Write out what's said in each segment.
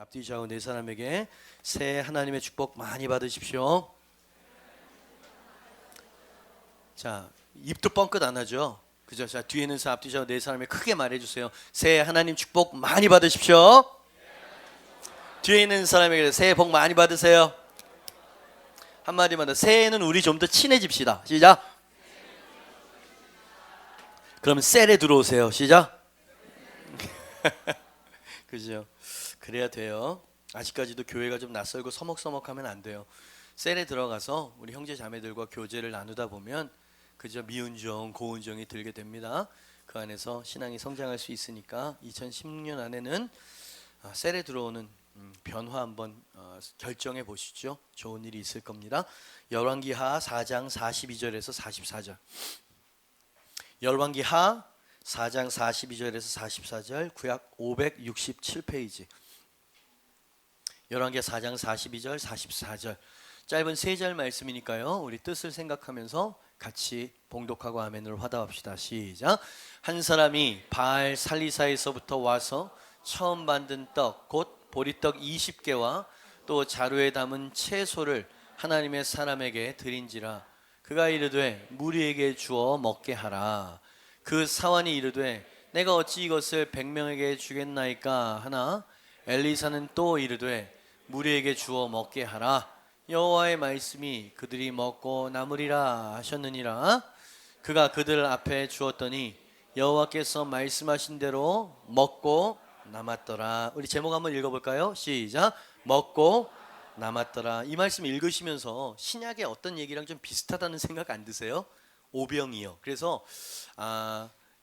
앞뒤 좌우 네 사람에게 새해 하나님의 축복 많이 받으십시오. 자, 입도 뻥끗 안 하죠. 그죠? 자, 뒤에 있는 사람 앞뒤 좌우 네 사람에 크게 말해주세요. 새해 하나님 축복 많이 받으십시오. 뒤에 있는 사람에게 새해 복 많이 받으세요. 한마디만 더, 새해에는 우리 좀 더 친해집시다. 시작. 그럼 셀에 들어오세요. 시작. 그죠? 그래야 돼요. 아직까지도 교회가 좀 낯설고 서먹서먹하면 안 돼요. 셀에 들어가서 우리 형제 자매들과 교제를 나누다 보면 그저 미운정, 고운정이 들게 됩니다. 그 안에서 신앙이 성장할 수 있으니까 2016년 안에는 셀에 들어오는 변화 한번 결정해 보시죠. 좋은 일이 있을 겁니다. 열왕기하 4장 42절에서 44절. 열왕기하 4장 42절에서 44절, 구약 567페이지. 열왕기하 4장 42절, 44절. 짧은 3절 말씀이니까요. 우리 뜻을 생각하면서 같이 봉독하고 아멘으로 화답합시다. 시작. 한 사람이 바알 살리사에서부터 와서 처음 만든 떡, 곧 보리떡 20개와 또 자루에 담은 채소를 하나님의 사람에게 드린지라. 그가 이르되 무리에게 주어 먹게 하라. 그 사환이 이르되 내가 어찌 이것을 100명에게 주겠나이까 하나. 엘리사는 또 이르되 무리에게 주어 먹게 하라. 여호와의 말씀이 그들이 먹고 남으리라 하셨느니라. 그가 그들 앞에 주었더니 여호와께서 말씀하신 대로 먹고 남았더라. 우리 제목 한번 읽어볼까요? 시작. 먹고 남았더라. 이 말씀 읽으시면서 신약의 어떤 얘기랑 좀 비슷하다는 생각 안 드세요? 오병이어. 그래서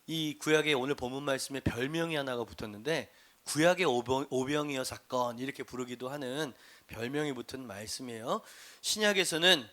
이 구약의 오늘 본문 말씀에 별명이 하나가 붙었는데 구약의 오병이어 사건 이렇게 부르기도 하는 별명이 붙은 말씀이에요. 신약에서는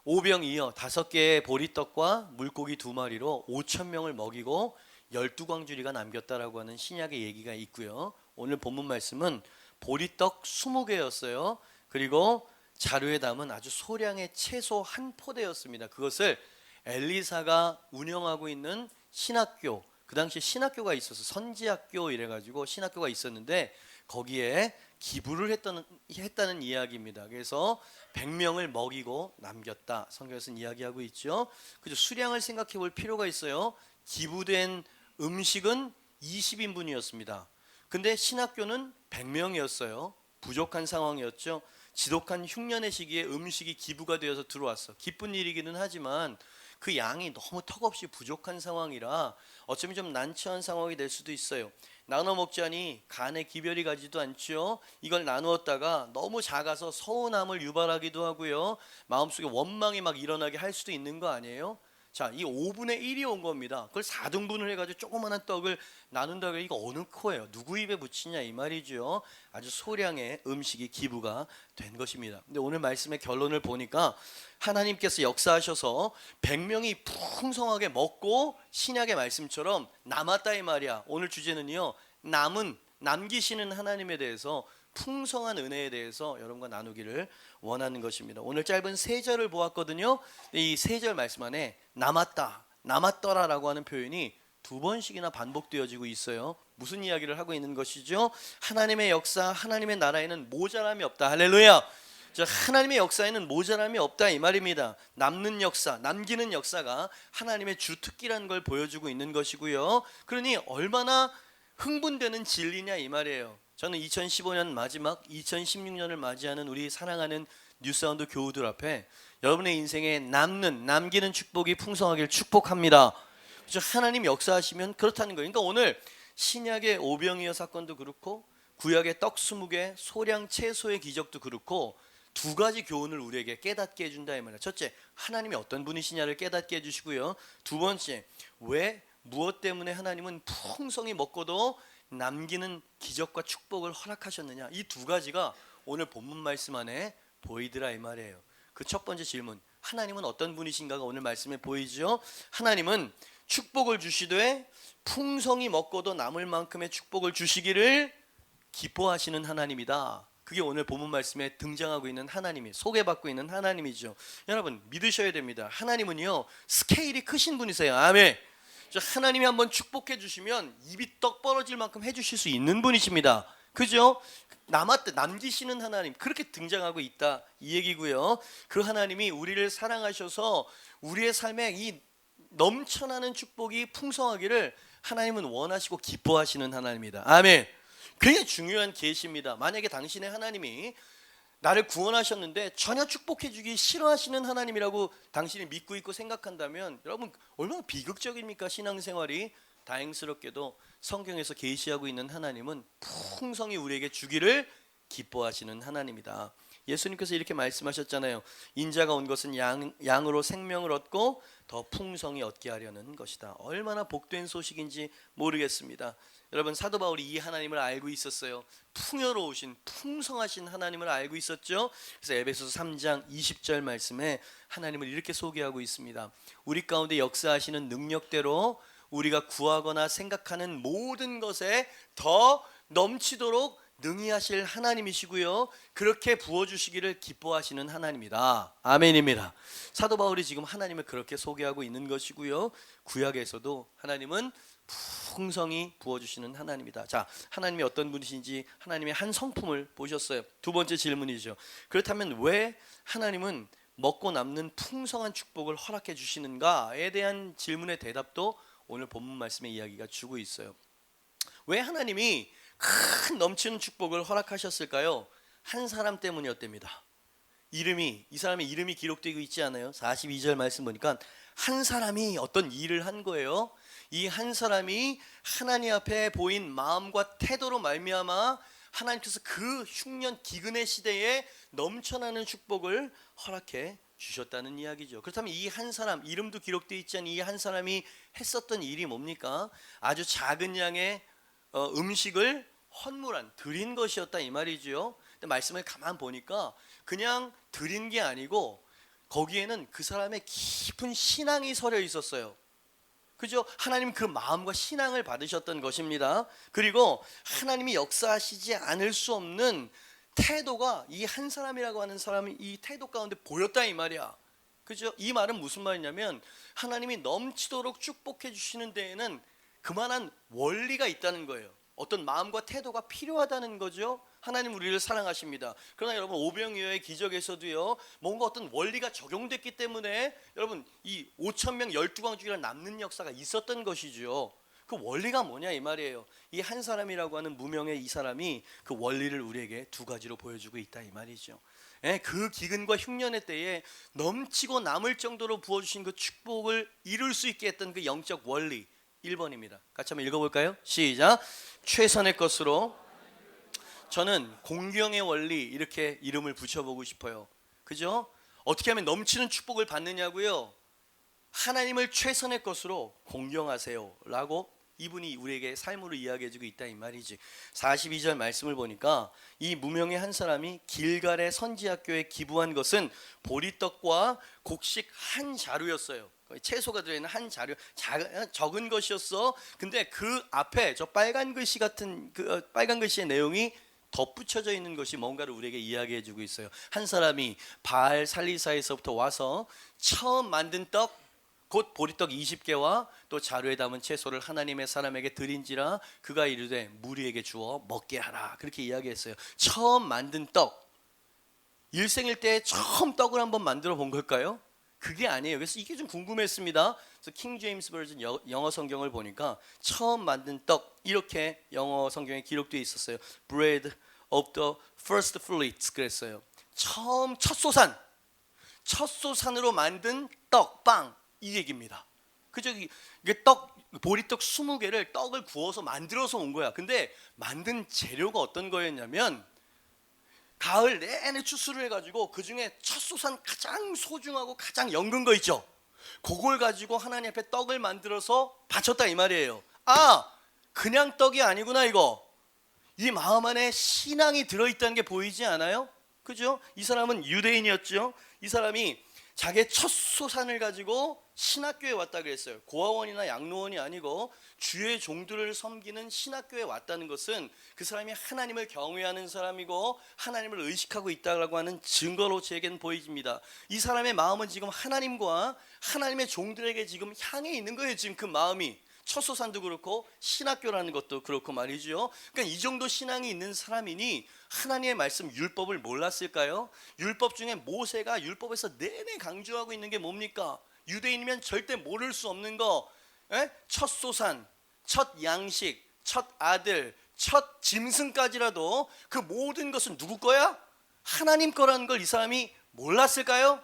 오병이어 5개의 보리떡과 물고기 2마리로 5,000명을 먹이고 12광주리가 남겼다라고 하는 신약의 얘기가 있고요. 오늘 본문 말씀은 보리떡 20개였어요. 그리고 자루에 담은 아주 소량의 채소 한 포대였습니다. 그것을 엘리사가 운영하고 있는 신학교, 그 당시에 신학교가 있어서 선지학교 이래가지고 신학교가 있었는데 거기에 기부를 했다는 이야기입니다. 그래서 100명을 먹이고 남겼다. 성경에서는 이야기하고 있죠. 그죠? 수량을 생각해 볼 필요가 있어요. 기부된 음식은 20인분이었습니다. 근데 신학교는 100명이었어요. 부족한 상황이었죠. 지독한 흉년의 시기에 음식이 기부가 되어서 들어왔어. 기쁜 일이기는 하지만 그 양이 너무 턱없이 부족한 상황이라 어쩌면 좀 난처한 상황이 될 수도 있어요. 나눠 먹자니 간에 기별이 가지도 않죠. 이걸 나누었다가 너무 작아서 서운함을 유발하기도 하고요. 마음속에 원망이 막 일어나게 할 수도 있는 거 아니에요? 자, 이 5분의 1이 온 겁니다. 그걸 4등분을 해가지고 조그마한 떡을 나눈다고 이거 어느 코예요? 누구 입에 붙이냐 이 말이죠. 아주 소량의 음식이 기부가 된 것입니다. 근데 오늘 말씀의 결론을 보니까 하나님께서 역사하셔서 100명이 풍성하게 먹고 신약의 말씀처럼 남았다 이 말이야. 오늘 주제는요. 남기시는 하나님에 대해서 풍성한 은혜에 대해서 여러분과 나누기를 원하는 것입니다. 오늘 짧은 3절을 보았거든요. 이 3절 말씀 안에 남았다, 남았더라라고 하는 표현이 2번씩이나 반복되어지고 있어요. 무슨 이야기를 하고 있는 것이죠? 하나님의 역사, 하나님의 나라에는 모자람이 없다. 할렐루야. 하나님의 역사에는 모자람이 없다 이 말입니다. 남는 역사, 남기는 역사가 하나님의 주특기라는 걸 보여주고 있는 것이고요. 그러니 얼마나 흥분되는 진리냐 이 말이에요. 저는 2015년 마지막 2016년을 맞이하는 우리 사랑하는 뉴사운드 교우들 앞에 여러분의 인생에 남기는 축복이 풍성하길 축복합니다. 그렇죠? 하나님 역사하시면 그렇다는 거예요. 그러니까 오늘 신약의 오병이어 사건도 그렇고 구약의 떡 20개, 소량 채소의 기적도 그렇고 2가지 교훈을 우리에게 깨닫게 해준다 이 말이에요. 첫째, 하나님이 어떤 분이시냐를 깨닫게 해주시고요. 2번째, 왜 무엇 때문에 하나님은 풍성히 먹고도 남기는 기적과 축복을 허락하셨느냐. 이 2가지가 오늘 본문 말씀 안에 보이더라 이 말이에요. 그 첫 번째 질문, 하나님은 어떤 분이신가가 오늘 말씀에 보이죠. 하나님은 축복을 주시되 풍성히 먹고도 남을 만큼의 축복을 주시기를 기뻐하시는 하나님이다. 그게 오늘 본문 말씀에 등장하고 있는 하나님이 소개받고 있는 하나님이죠. 여러분 믿으셔야 됩니다. 하나님은요 스케일이 크신 분이세요. 아멘. 하나님이 한번 축복해 주시면 입이 떡 벌어질 만큼 해주실 수 있는 분이십니다. 그죠? 남기시는 하나님 그렇게 등장하고 있다 이 얘기고요. 그 하나님이 우리를 사랑하셔서 우리의 삶에 이 넘쳐나는 축복이 풍성하기를 하나님은 원하시고 기뻐하시는 하나님입니다. 아멘. 굉장히 중요한 계시입니다. 만약에 당신의 하나님이 나를 구원하셨는데 전혀 축복해 주기 싫어하시는 하나님이라고 당신이 믿고 있고 생각한다면 여러분 얼마나 비극적입니까? 신앙생활이. 다행스럽게도 성경에서 계시하고 있는 하나님은 풍성히 우리에게 주기를 기뻐하시는 하나님이다. 예수님께서 이렇게 말씀하셨잖아요. 인자가 온 것은 양으로 생명을 얻고 더 풍성히 얻게 하려는 것이다. 얼마나 복된 소식인지 모르겠습니다. 여러분 사도 바울이 이 하나님을 알고 있었어요. 풍요로우신 풍성하신 하나님을 알고 있었죠. 그래서 에베소서 3장 20절 말씀에 하나님을 이렇게 소개하고 있습니다. 우리 가운데 역사하시는 능력대로 우리가 구하거나 생각하는 모든 것에 더 넘치도록 능히 하실 하나님이시고요. 그렇게 부어주시기를 기뻐하시는 하나님이다. 아멘입니다. 사도 바울이 지금 하나님을 그렇게 소개하고 있는 것이고요. 구약에서도 하나님은 풍성히 부어주시는 하나님이다. 자, 하나님이 어떤 분이신지 하나님의 한 성품을 보셨어요. 두 번째 질문이죠. 그렇다면 왜 하나님은 먹고 남는 풍성한 축복을 허락해 주시는가에 대한 질문의 대답도 오늘 본문 말씀의 이야기가 주고 있어요. 왜 하나님이 큰 넘치는 축복을 허락하셨을까요? 한 사람 때문이었답니다. 이 사람의 이름이 기록되고 있지 않아요? 42절 말씀 보니까 한 사람이 어떤 일을 한 거예요. 이 한 사람이 하나님 앞에 보인 마음과 태도로 말미암아 하나님께서 그 흉년 기근의 시대에 넘쳐나는 축복을 허락해 주셨다는 이야기죠. 그렇다면 이 한 사람, 이름도 기록되어 있지 않은 이 한 사람이 했었던 일이 뭡니까? 아주 작은 양의 음식을 헌물한 드린 것이었다 이 말이죠. 근데 말씀을 가만 보니까 그냥 드린 게 아니고 거기에는 그 사람의 깊은 신앙이 서려 있었어요. 그죠? 하나님 그 마음과 신앙을 받으셨던 것입니다. 그리고 하나님이 역사하시지 않을 수 없는 태도가 이 한 사람이라고 하는 사람이 이 태도 가운데 보였다 이 말이야. 그죠? 이 말은 무슨 말이냐면 하나님이 넘치도록 축복해 주시는 데에는 그만한 원리가 있다는 거예요. 어떤 마음과 태도가 필요하다는 거죠. 하나님 우리를 사랑하십니다. 그러나 여러분 오병이어의 기적에서도요 뭔가 어떤 원리가 적용됐기 때문에 여러분 이 5,000명 12광주기가 남는 역사가 있었던 것이죠. 그 원리가 뭐냐 이 말이에요. 이 한 사람이라고 하는 무명의 이 사람이 그 원리를 우리에게 두 가지로 보여주고 있다 이 말이죠. 그 기근과 흉년의 때에 넘치고 남을 정도로 부어주신 그 축복을 이룰 수 있게 했던 그 영적 원리 1번입니다. 같이 한번 읽어볼까요? 시작. 최선의 것으로 저는 공경의 원리 이렇게 이름을 붙여보고 싶어요. 그죠? 어떻게 하면 넘치는 축복을 받느냐고요? 하나님을 최선의 것으로 공경하세요 라고 이분이 우리에게 삶으로 이야기해주고 있다 이 말이지. 42절 말씀을 보니까 이 무명의 한 사람이 길갈의 선지학교에 기부한 것은 보리떡과 곡식 한 자루였어요. 채소가 들어있는 한 자루, 적은 것이었어. 근데 그 앞에 저 빨간 글씨 같은 그 빨간 글씨의 내용이 덧붙여져 있는 것이 뭔가를 우리에게 이야기해주고 있어요. 한 사람이 바알 살리사에서부터 와서 처음 만든 떡 곧 보리떡 20개와 또 자루에 담은 채소를 하나님의 사람에게 드린지라 그가 이르되 무리에게 주어 먹게 하라 그렇게 이야기했어요. 처음 만든 떡, 일생일 때 처음 떡을 한번 만들어 본 걸까요? 그게 아니에요. 그래서 이게 좀 궁금했습니다. 그래서 킹 제임스 버전 영어 성경을 보니까 처음 만든 떡 이렇게 영어 성경에 기록되어 있었어요. Bread of the first fruits 그랬어요. 처음 첫 소산으로 만든 떡, 빵 이 얘기입니다. 그죠? 이게 보리떡 20개를 떡을 구워서 만들어서 온 거야. 근데 만든 재료가 어떤 거였냐면 가을 내내 추수를 해가지고 그 중에 첫 소산 가장 소중하고 가장 연근 거 있죠. 그걸 가지고 하나님 앞에 떡을 만들어서 바쳤다 이 말이에요. 아, 그냥 떡이 아니구나 이거. 이 마음 안에 신앙이 들어있다는 게 보이지 않아요? 그죠? 이 사람은 유대인이었죠. 이 사람이 자기의 첫 소산을 가지고 신학교에 왔다 그랬어요. 고아원이나 양로원이 아니고 주의 종들을 섬기는 신학교에 왔다는 것은 그 사람이 하나님을 경외하는 사람이고 하나님을 의식하고 있다고 하는 증거로 제게는 보입니다. 이 사람의 마음은 지금 하나님과 하나님의 종들에게 지금 향해 있는 거예요. 지금 그 마음이 첫 소산도 그렇고 신학교라는 것도 그렇고 말이죠. 그러니까 이 정도 신앙이 있는 사람이니 하나님의 말씀 율법을 몰랐을까요? 율법 중에 모세가 율법에서 내내 강조하고 있는 게 뭡니까? 유대인이면 절대 모를 수 없는 거, 첫 소산, 첫 양식, 첫 아들, 첫 짐승까지라도 그 모든 것은 누구 거야? 하나님 거라는 걸 이 사람이 몰랐을까요?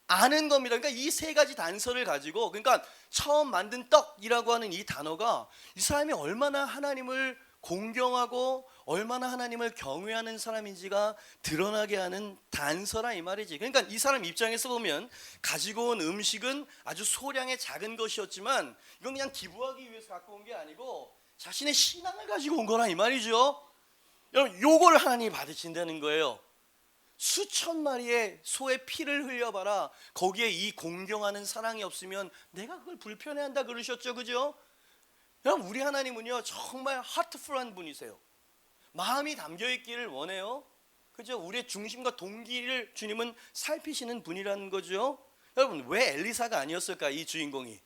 아는 겁니다. 그러니까 이 세 가지 단서를 가지고, 그러니까 처음 만든 떡이라고 하는 이 단어가 이 사람이 얼마나 하나님을 공경하고 얼마나 하나님을 경외하는 사람인지가 드러나게 하는 단서라 이 말이지. 그러니까 이 사람 입장에서 보면 가지고 온 음식은 아주 소량의 작은 것이었지만 이건 그냥 기부하기 위해서 갖고 온 게 아니고 자신의 신앙을 가지고 온 거라 이 말이죠. 여러분, 요걸 하나님이 받으신다는 거예요. 수천 마리의 소의 피를 흘려봐라. 거기에 이 공경하는 사랑이 없으면 내가 그걸 불편해한다 그러셨죠, 그죠? 여러분, 우리 하나님은요 정말 하트풀한 분이세요. 마음이 담겨있기를 원해요. 그죠? 우리의 중심과 동기를 주님은 살피시는 분이라는 거죠. 여러분, 왜 엘리사가 아니었을까? 이 주인공이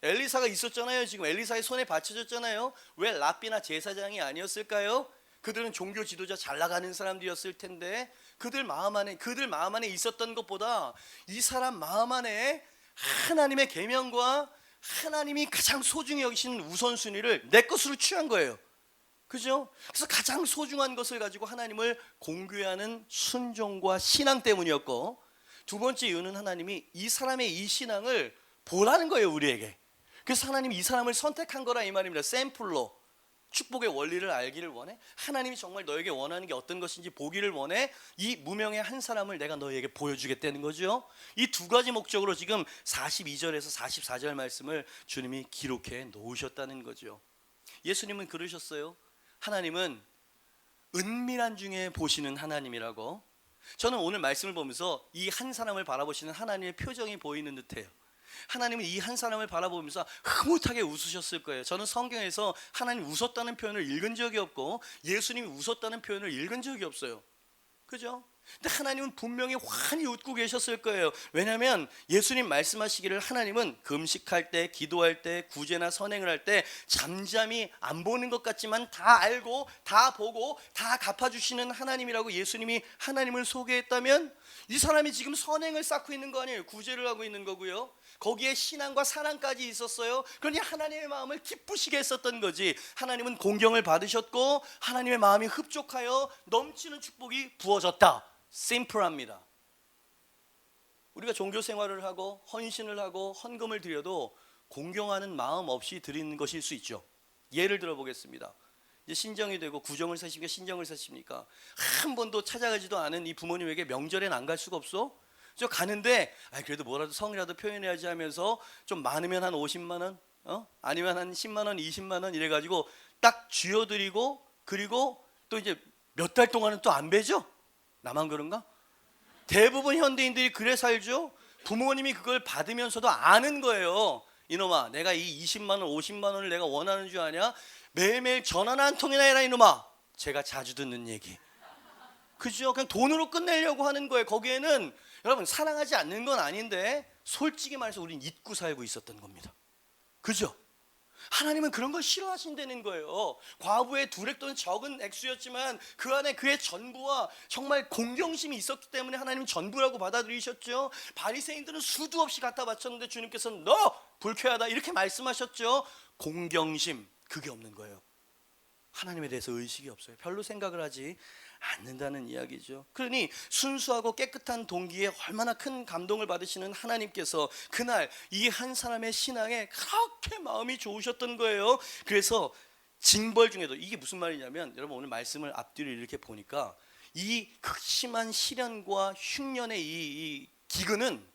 엘리사가 있었잖아요. 지금 엘리사의 손에 받쳐졌잖아요. 왜 랍비나 제사장이 아니었을까요? 그들은 종교 지도자 잘 나가는 사람들이었을 텐데 그들 마음 안에 있었던 것보다 이 사람 마음 안에 하나님의 계명과 하나님이 가장 소중히 여기시는 우선순위를 내 것으로 취한 거예요. 그죠? 그래서 가장 소중한 것을 가지고 하나님을 공개하는 순종과 신앙 때문이었고, 두 번째 이유는 하나님이 이 사람의 이 신앙을 보라는 거예요, 우리에게. 그래서 하나님이 이 사람을 선택한 거라 이 말입니다. 샘플로 축복의 원리를 알기를 원해. 하나님이 정말 너에게 원하는 게 어떤 것인지 보기를 원해. 이 무명의 한 사람을 내가 너에게 보여주겠다는 거죠. 이 두 가지 목적으로 지금 42절에서 44절 말씀을 주님이 기록해 놓으셨다는 거죠. 예수님은 그러셨어요. 하나님은 은밀한 중에 보시는 하나님이라고. 저는 오늘 말씀을 보면서 이 한 사람을 바라보시는 하나님의 표정이 보이는 듯해요. 하나님은 이 한 사람을 바라보면서 흐뭇하게 웃으셨을 거예요. 저는 성경에서 하나님 웃었다는 표현을 읽은 적이 없고 예수님이 웃었다는 표현을 읽은 적이 없어요. 그죠? 근데 하나님은 분명히 환히 웃고 계셨을 거예요. 왜냐하면 예수님 말씀하시기를 하나님은 금식할 때, 기도할 때, 구제나 선행을 할 때 잠잠히 안 보는 것 같지만 다 알고 다 보고 다 갚아주시는 하나님이라고 예수님이 하나님을 소개했다면 이 사람이 지금 선행을 쌓고 있는 거 아니에요. 구제를 하고 있는 거고요. 거기에 신앙과 사랑까지 있었어요. 그러니 하나님의 마음을 기쁘시게 했었던 거지. 하나님은 공경을 받으셨고 하나님의 마음이 흡족하여 넘치는 축복이 부어졌다. 심플합니다. 우리가 종교 생활을 하고 헌신을 하고 헌금을 드려도 공경하는 마음 없이 드리는 것일 수 있죠. 예를 들어 보겠습니다. 이제 신정이 되고 구정을 사십니까? 신정을 사십니까? 한 번도 찾아가지도 않은 이 부모님에게 명절엔 안 갈 수가 없어? 저 가는데 그래도 뭐라도 성이라도 표현해야지 하면서 좀 많으면 한 50만 원, 아니면 한 10만 원, 20만 원 이래가지고 딱 쥐어드리고, 그리고 또 이제 몇 달 동안은 또 안 베죠? 나만 그런가? 대부분 현대인들이 그래 살죠. 부모님이 그걸 받으면서도 아는 거예요. 이놈아, 내가 이 20만 원, 50만 원을 내가 원하는 줄 아냐? 매일매일 전화나 한 통이나 해라 이놈아. 제가 자주 듣는 얘기. 그죠? 그냥 돈으로 끝내려고 하는 거예요. 거기에는 여러분 사랑하지 않는 건 아닌데 솔직히 말해서 우린 잊고 살고 있었던 겁니다. 그죠? 하나님은 그런 걸 싫어하신다는 거예요. 과부의 두렉 또는 적은 액수였지만 그 안에 그의 전부와 정말 공경심이 있었기 때문에 하나님은 전부라고 받아들이셨죠. 바리새인들은 수도 없이 갖다 바쳤는데 주님께서는 너 불쾌하다 이렇게 말씀하셨죠. 공경심, 그게 없는 거예요. 하나님에 대해서 의식이 없어요. 별로 생각을 하지 않는다는 이야기죠. 그러니 순수하고 깨끗한 동기에 얼마나 큰 감동을 받으시는 하나님께서 그날 이 한 사람의 신앙에 그렇게 마음이 좋으셨던 거예요. 그래서 징벌 중에도 이게 무슨 말이냐면, 여러분 오늘 말씀을 앞뒤로 이렇게 보니까 이 극심한 시련과 흉년의 이 기근은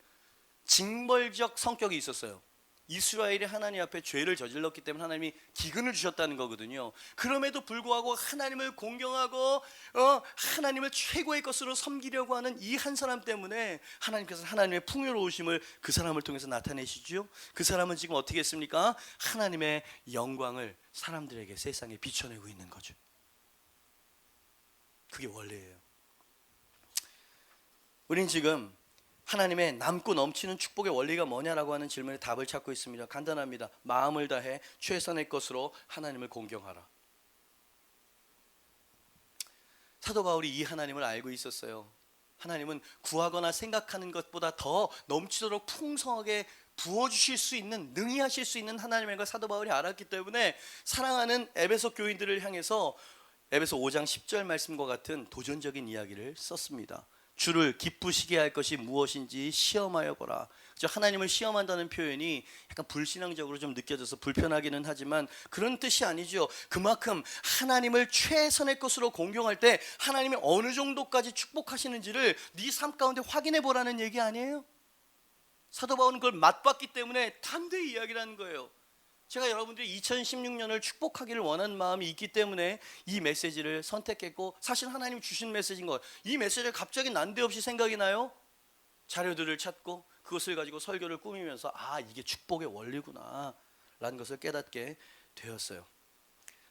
징벌적 성격이 있었어요. 이스라엘이 하나님 앞에 죄를 저질렀기 때문에 하나님이 기근을 주셨다는 거거든요. 그럼에도 불구하고 하나님을 공경하고 하나님을 최고의 것으로 섬기려고 하는 이 한 사람 때문에 하나님께서 하나님의 풍요로우심을 그 사람을 통해서 나타내시죠. 그 사람은 지금 어떻게 했습니까? 하나님의 영광을 사람들에게 세상에 비춰내고 있는 거죠. 그게 원리예요. 우린 지금 하나님의 남고 넘치는 축복의 원리가 뭐냐라고 하는 질문에 답을 찾고 있습니다. 간단합니다. 마음을 다해 최선의 것으로 하나님을 공경하라. 사도 바울이 이 하나님을 알고 있었어요. 하나님은 구하거나 생각하는 것보다 더 넘치도록 풍성하게 부어주실 수 있는, 능히 하실 수 있는 하나님의 걸 사도 바울이 알았기 때문에 사랑하는 에베소 교인들을 향해서 에베소 5장 10절 말씀과 같은 도전적인 이야기를 썼습니다. 주를 기쁘시게 할 것이 무엇인지 시험하여 보라. 하나님을 시험한다는 표현이 약간 불신앙적으로 좀 느껴져서 불편하기는 하지만 그런 뜻이 아니죠. 그만큼 하나님을 최선의 것으로 공경할 때 하나님이 어느 정도까지 축복하시는지를 네 삶 가운데 확인해 보라는 얘기 아니에요? 사도 바울은 그걸 맛봤기 때문에 담대히 이야기를 하는 거예요. 제가 여러분들이 2016년을 축복하기를 원하는 마음이 있기 때문에 이 메시지를 선택했고, 사실 하나님 주신 메시지인 거예요. 이 메시지를 갑자기 난데없이 생각이 나요. 자료들을 찾고 그것을 가지고 설교를 꾸미면서 이게 축복의 원리구나 라는 것을 깨닫게 되었어요.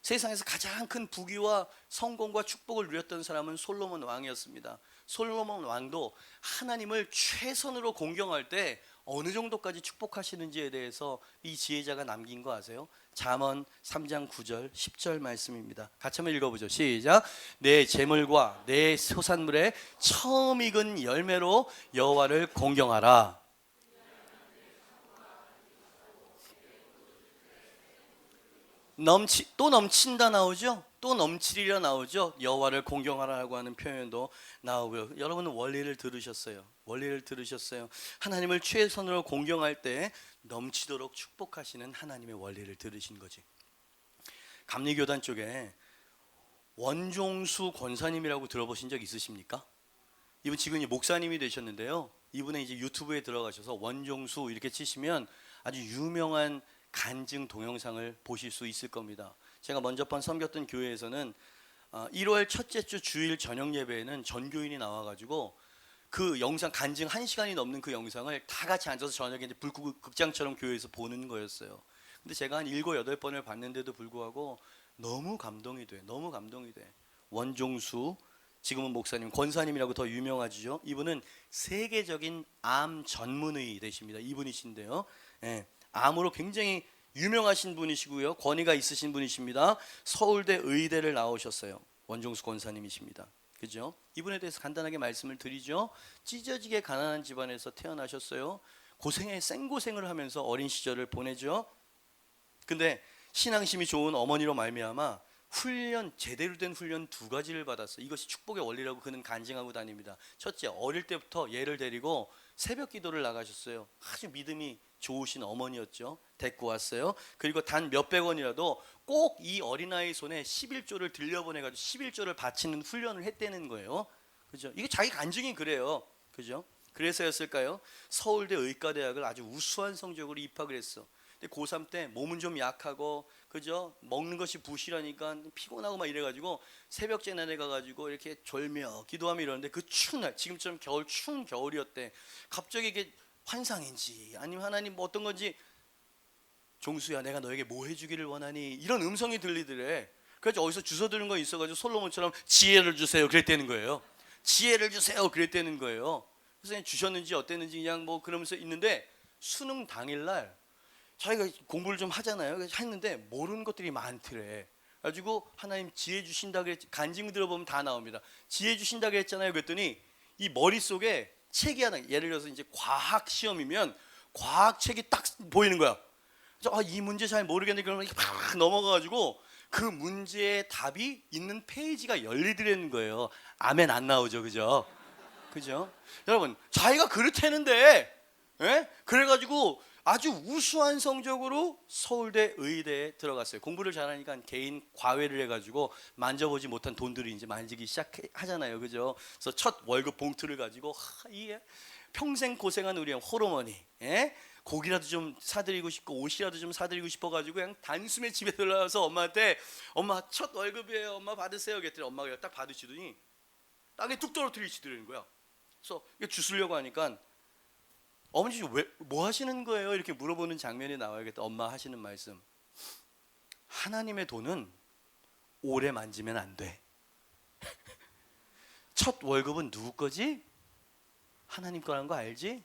세상에서 가장 큰 부귀와 성공과 축복을 누렸던 사람은 솔로몬 왕이었습니다. 솔로몬 왕도 하나님을 최선으로 공경할 때 어느 정도까지 축복하시는지에 대해서 이 지혜자가 남긴 거 아세요? 잠언 3장 9절 10절 말씀입니다. 같이 한번 읽어보죠. 시작. 내 재물과 내 소산물의 처음 익은 열매로 여호와를 공경하라. 또 넘친다 나오죠. 또 넘치리라 나오죠. 여호와를 공경하라고 하는 표현도 나오고요. 여러분은 원리를 들으셨어요. 원리를 들으셨어요. 하나님을 최선으로 공경할 때 넘치도록 축복하시는 하나님의 원리를 들으신 거지. 감리교단 쪽에 원종수 권사님이라고 들어보신 적 있으십니까? 이분 지금 목사님이 되셨는데요. 이분은 이제 유튜브에 들어가셔서 원종수 이렇게 치시면 아주 유명한 간증 동영상을 보실 수 있을 겁니다. 제가 먼저 섬겼던 교회에서는 1월 첫째 주 주일 저녁 예배에는 전교인이 나와가지고 그 영상 간증 1시간이 넘는 그 영상을 다 같이 앉아서 저녁에 이제 불극장처럼 교회에서 보는 거였어요. 근데 제가 한 7, 8번을 봤는데도 불구하고 너무 감동이 돼. 너무 감동이 돼. 원종수, 지금은 목사님, 권사님이라고 더 유명하죠. 이분은 세계적인 암 전문의 되십니다. 이분이신데요. 예. 암으로 굉장히 유명하신 분이시고요. 권위가 있으신 분이십니다. 서울대 의대를 나오셨어요. 원종수 권사님이십니다. 그죠? 이분에 대해서 간단하게 말씀을 드리죠. 찢어지게 가난한 집안에서 태어나셨어요. 생고생을 하면서 어린 시절을 보내죠. 근데 신앙심이 좋은 어머니로 말미암아 제대로 된 훈련 2가지를 받았어요. 이것이 축복의 원리라고 그는 간증하고 다닙니다. 첫째, 어릴 때부터 얘를 데리고 새벽 기도를 나가셨어요. 아주 믿음이 좋으신 어머니였죠. 데리고 왔어요. 그리고 단 몇백 원이라도 꼭 이 어린아이 손에 11조를 들려보내가지고 11조를 바치는 훈련을 했다는 거예요. 그죠? 이게 자기 간증이 그래요. 그죠? 그래서였을까요? 서울대 의과대학을 아주 우수한 성적으로 입학을 했어. 근데 고3 때 몸은 좀 약하고, 그죠? 먹는 것이 부실하니까 피곤하고 막 이래가지고 새벽 재난에 가가지고 이렇게 졸며 기도하며 이러는데 그 추운 날, 지금처럼 추운 겨울이었대. 갑자기 이게 환상인지 아니면 하나님 뭐 어떤 건지, 종수야 내가 너에게 뭐 해주기를 원하니, 이런 음성이 들리더래. 그래서 어디서 주워 들은 거 있어가지고 솔로몬처럼 지혜를 주세요 그랬다는 거예요. 지혜를 주세요 그랬다는 거예요. 그래서 주셨는지 어땠는지 그냥 뭐 그러면서 있는데, 수능 당일날 자기가 공부를 좀 하잖아요. 그래서 했는데 모르는 것들이 많더래. 가지고 하나님 지혜 주신다 그랬지. 간증 들어보면 다 나옵니다. 지혜 주신다 그랬잖아요. 그랬더니 이 머릿속에 책이 하나, 예를 들어서 이제 과학 시험이면 과학 책이 딱 보이는 거야. 그래서 이 문제 잘 모르겠는데 그러면 팍 넘어가가지고 그 문제의 답이 있는 페이지가 열리더라는 거예요. 아멘 안 나오죠, 그죠? 그죠? 여러분, 자기가 그렇다는데, 예? 그래가지고 아주 우수한 성적으로 서울대 의대에 들어갔어요. 공부를 잘하니까 개인 과외를 해가지고 만져보지 못한 돈들을 이제 만지기 시작하잖아요, 그죠? 그래서 첫 월급 봉투를 가지고 이게 평생 고생한 우리 호르몬이, 예? 고기라도 좀 사드리고 싶고 옷이라도 좀 사드리고 싶어가지고 그냥 단숨에 집에 들어가서 엄마한테, 엄마 첫 월급이에요, 엄마 받으세요 그랬더니 엄마가 딱 받으시더니 땅에 뚝 떨어뜨리시더라는 거야. 그래서 이거 주스려고 하니까 어머니 뭐 하시는 거예요? 이렇게 물어보는 장면이 나와야겠다. 엄마 하시는 말씀, 하나님의 돈은 오래 만지면 안 돼. 첫 월급은 누구 거지? 하나님 거라는 거 알지?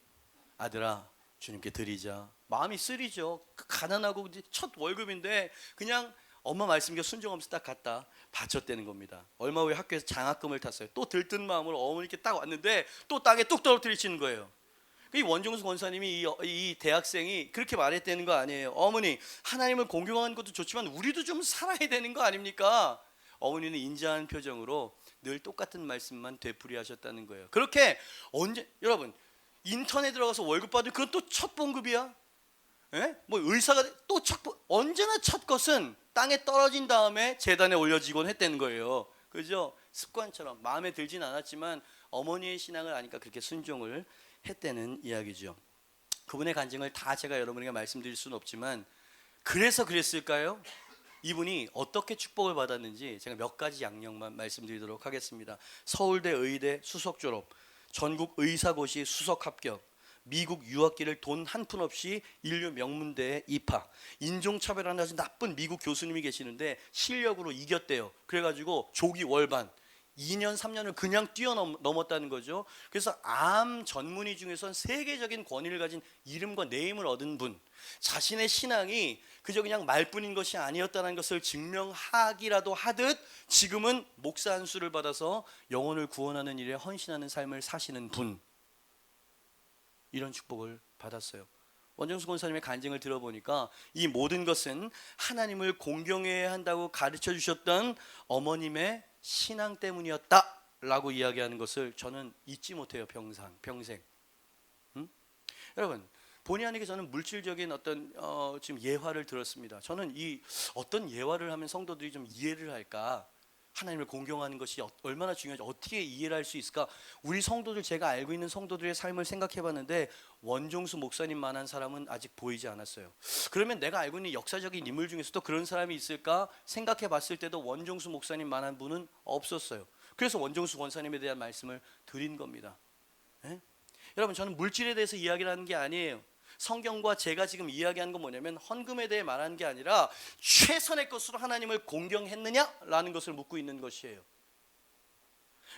아들아, 주님께 드리자. 마음이 쓰리죠. 가난하고 이제 첫 월급인데 그냥 엄마 말씀에 순종하면서 딱 갔다 바쳤다는 겁니다. 얼마 후에 학교에서 장학금을 탔어요. 또 들뜬 마음으로 어머니께 딱 왔는데 또 땅에 뚝 떨어뜨리시는 거예요. 이 원종수 권사님이 이 대학생이 그렇게 말했다는 거 아니에요. 어머니, 하나님을 공경하는 것도 좋지만 우리도 좀 살아야 되는 거 아닙니까? 어머니는 인자한 표정으로 늘 똑같은 말씀만 되풀이하셨다는 거예요. 그렇게 여러분 인터넷 들어가서 월급 받으면 그건 또 첫 봉급이야. 예? 뭐 의사가 또 언제나 첫 것은 땅에 떨어진 다음에 제단에 올려지곤 했다는 거예요. 그죠? 습관처럼 마음에 들진 않았지만 어머니의 신앙을 아니까 그렇게 순종을 했다는 이야기죠. 그분의 간증을 다 제가 여러분에게 말씀드릴 수는 없지만 그래서 그랬을까요? 이분이 어떻게 축복을 받았는지 제가 몇 가지 양력만 말씀드리도록 하겠습니다. 서울대 의대 수석 졸업, 전국 의사고시 수석 합격, 미국 유학기를 돈 한 푼 없이 인류 명문대에 입학, 인종차별하는 아주 나쁜 미국 교수님이 계시는데 실력으로 이겼대요. 그래가지고 조기 월반 2년 3년을 그냥 뛰어넘었다는 거죠. 그래서 암 전문의 중에선 세계적인 권위를 가진 이름과 네임을 얻은 분, 자신의 신앙이 그저 그냥 말뿐인 것이 아니었다는 것을 증명하기라도 하듯 지금은 목사 안수를 받아서 영혼을 구원하는 일에 헌신하는 삶을 사시는 분, 이런 축복을 받았어요. 원정수 권사님의 간증을 들어보니까 이 모든 것은 하나님을 공경해야 한다고 가르쳐 주셨던 어머님의 신앙 때문이었다라고 이야기하는 것을 저는 잊지 못해요. 평생. 여러분, 본의 아니게 저는 물질적인 어떤 지금 예화를 들었습니다. 저는 이 어떤 예화를 하면 성도들이 좀 이해를 할까? 하나님을 공경하는 것이 얼마나 중요한지 어떻게 이해를 할 수 있을까? 우리 성도들, 제가 알고 있는 성도들의 삶을 생각해 봤는데 원종수 목사님만한 사람은 아직 보이지 않았어요. 그러면 내가 알고 있는 역사적인 인물 중에서도 그런 사람이 있을까 생각해 봤을 때도 원종수 목사님만한 분은 없었어요. 그래서 원종수 권사님에 대한 말씀을 드린 겁니다. 예? 여러분, 저는 물질에 대해서 이야기를 하는 게 아니에요. 성경과 제가 지금 이야기하는 건 뭐냐면 헌금에 대해 말하는 게 아니라 최선의 것으로 하나님을 공경했느냐라는 것을 묻고 있는 것이에요.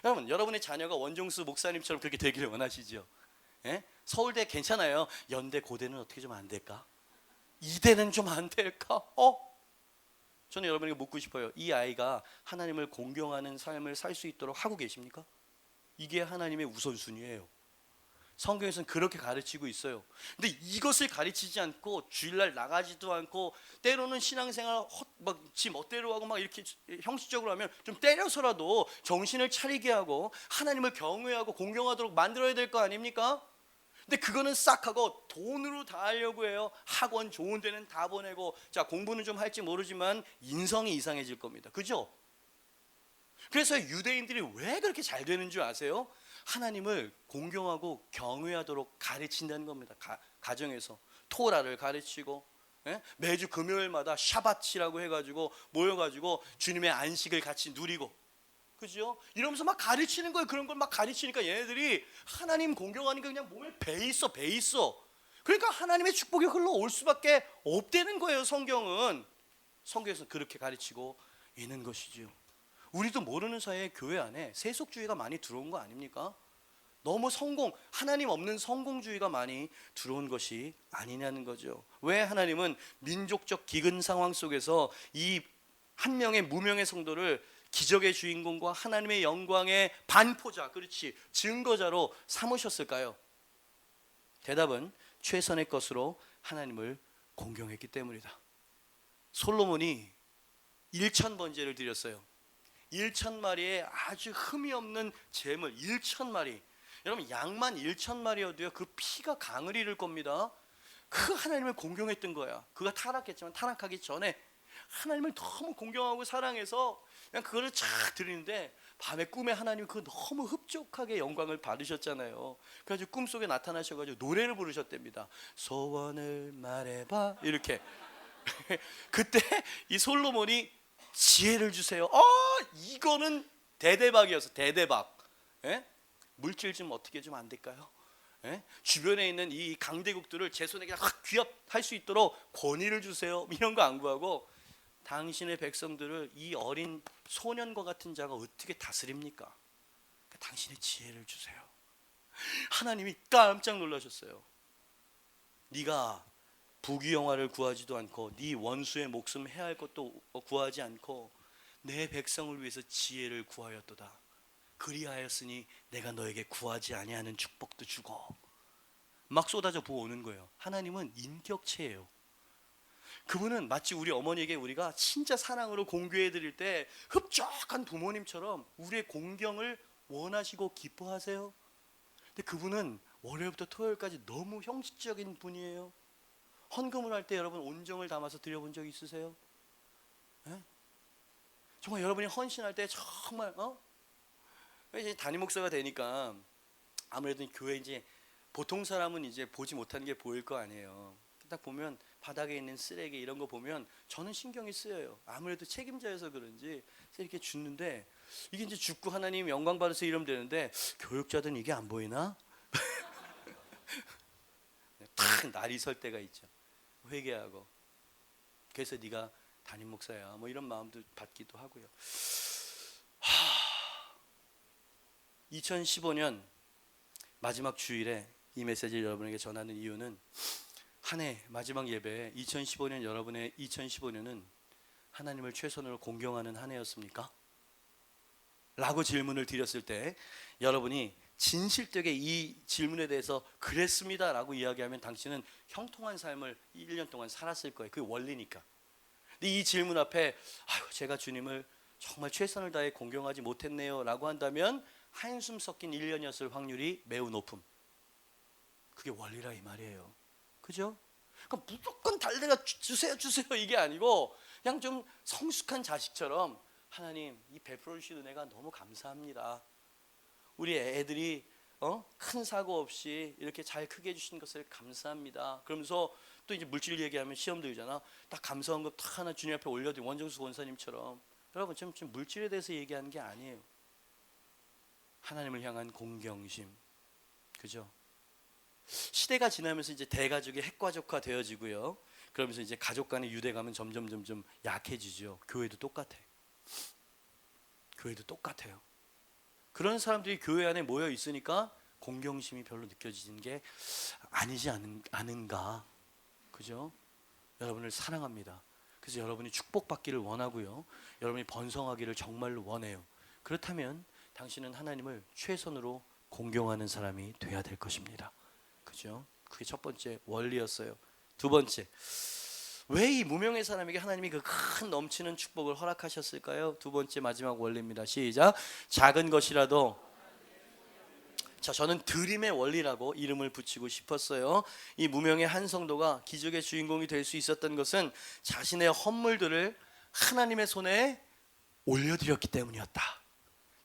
여러분, 여러분의 자녀가 원종수 목사님처럼 그렇게 되기를 원하시죠? 예? 서울대 괜찮아요. 연대 고대는 어떻게 좀 안 될까? 이대는 좀 안 될까? 저는 여러분에게 묻고 싶어요. 이 아이가 하나님을 공경하는 삶을 살 수 있도록 하고 계십니까? 이게 하나님의 우선순위예요. 성경에서는 그렇게 가르치고 있어요. 근데 이것을 가르치지 않고 주일날 나가지도 않고 때로는 신앙생활 막 지 멋대로 하고 막 이렇게 형식적으로 하면 좀 때려서라도 정신을 차리게 하고 하나님을 경외하고 공경하도록 만들어야 될 거 아닙니까? 근데 그거는 싹 하고 돈으로 다 하려고 해요. 학원 좋은 데는 다 보내고, 자, 공부는 좀 할지 모르지만 인성이 이상해질 겁니다. 그죠? 그래서 유대인들이 왜 그렇게 잘 되는 줄 아세요? 하나님을 공경하고 경외하도록 가르친다는 겁니다. 가정에서 토라를 가르치고, 예? 매주 금요일마다 샤밧이라고 해가지고 모여가지고 주님의 안식을 같이 누리고, 그죠? 이러면서 막 가르치는 거예요. 그런 걸 막 가르치니까 얘네들이 하나님 공경하는 게 그냥 몸에 배 있어. 그러니까 하나님의 축복이 흘러올 수밖에 없다는 거예요. 성경에서 그렇게 가르치고 있는 것이죠. 우리도 모르는 사이에 교회 안에 세속주의가 많이 들어온 거 아닙니까? 너무 하나님 없는 성공주의가 많이 들어온 것이 아니냐는 거죠. 왜 하나님은 민족적 기근 상황 속에서 이 한 명의 무명의 성도를 기적의 주인공과 하나님의 영광의 반포자, 그렇지, 증거자로 삼으셨을까요? 대답은 최선의 것으로 하나님을 공경했기 때문이다. 솔로몬이 1,000번제를 드렸어요. 1,000마리의 아주 흠이 없는 제물 1,000마리. 여러분, 양만 1,000마리여도요 그 피가 강을 이룰 겁니다. 그 하나님을 공경했던 거야. 그가 타락했지만 타락하기 전에 하나님을 너무 공경하고 사랑해서 그냥 그거를 쫙 드리는데 밤에 꿈에 하나님이 그 너무 흡족하게 영광을 받으셨잖아요. 그래가지고 꿈속에 나타나셔가지고 노래를 부르셨답니다. 소원을 말해봐, 이렇게. 그때 이 솔로몬이 지혜를 주세요. 이거는 대대박이었어. 대대박. 예? 물질 좀 어떻게 좀 안 될까요? 예? 주변에 있는 이 강대국들을 제 손에 그냥 확 귀합할 수 있도록 권위를 주세요. 이런 거 안 구하고 당신의 백성들을 이 어린 소년과 같은 자가 어떻게 다스립니까? 당신의 지혜를 주세요. 하나님이 깜짝 놀라셨어요. 네가 부귀영화를 구하지도 않고 네 원수의 목숨 해할 것도 구하지 않고 내 백성을 위해서 지혜를 구하였도다. 그리하였으니 내가 너에게 구하지 아니하는 축복도 주고. 막 쏟아져 부어오는 거예요. 하나님은 인격체예요. 그분은 마치 우리 어머니에게 우리가 진짜 사랑으로 공교해 드릴 때 흡족한 부모님처럼 우리의 공경을 원하시고 기뻐하세요. 근데 그분은 월요일부터 토요일까지 너무 형식적인 분이에요. 헌금을 할 때 여러분 온정을 담아서 드려본 적 있으세요? 네? 정말 여러분이 헌신할 때 정말 이제 담임 목사가 되니까 아무래도 교회 이제 보통 사람은 이제 보지 못하는 게 보일 거 아니에요. 딱 보면 바닥에 있는 쓰레기 이런 거 보면 저는 신경이 쓰여요. 아무래도 책임자여서 그런지 이렇게 줍는데 이게 이제 줍고 하나님 영광 받으세요 이러면 되는데 교육자들은 이게 안 보이나? 탁 날이 설 때가 있죠. 회개하고 그래서 네가 담임 목사야 뭐 이런 마음도 받기도 하고요. 2015년 마지막 주일에 이 메시지를 여러분에게 전하는 이유는 한 해 마지막 예배 2015년 여러분의 2015년은 하나님을 최선으로 공경하는 한 해였습니까? 라고 질문을 드렸을 때 여러분이 진실되게 이 질문에 대해서 그랬습니다 라고 이야기하면 당신은 형통한 삶을 1년 동안 살았을 거예요. 그게 원리니까. 근데 이 질문 앞에 제가 주님을 정말 최선을 다해 공경하지 못했네요 라고 한다면 한숨 섞인 1년이었을 확률이 매우 높음. 그게 원리라 이 말이에요. 그죠? 그러니까 무조건 달래가 주세요 이게 아니고 그냥 좀 성숙한 자식처럼 하나님 이 베풀어 주신 은혜가 너무 감사합니다. 우리 애들이 큰 사고 없이 이렇게 잘 크게 해주신 것을 감사합니다. 그러면서 또 이제 물질 얘기하면 시험 들잖아. 딱 감사한 거 딱 하나 주님 앞에 올려드리고 원정수 권사님처럼. 여러분 지금 물질에 대해서 얘기하는 게 아니에요. 하나님을 향한 공경심. 그죠? 시대가 지나면서 이제 대가족이 핵가족화 되어지고요. 그러면서 이제 가족 간의 유대감은 점점 약해지죠. 교회도 똑같아. 교회도 똑같아요. 그런 사람들이 교회 안에 모여 있으니까 공경심이 별로 느껴지는 게 아니지 않은가. 그죠? 여러분을 사랑합니다. 그래서 여러분이 축복받기를 원하고요. 여러분이 번성하기를 정말로 원해요. 그렇다면 당신은 하나님을 최선으로 공경하는 사람이 돼야 될 것입니다. 그죠? 그게 첫 번째 원리였어요. 두 번째, 왜 이 무명의 사람에게 하나님이 그 큰 넘치는 축복을 허락하셨을까요? 두 번째 마지막 원리입니다. 시작. 작은 것이라도. 자, 저는 드림의 원리라고 이름을 붙이고 싶었어요. 이 무명의 한 성도가 기적의 주인공이 될 수 있었던 것은 자신의 헌물들을 하나님의 손에 올려드렸기 때문이었다.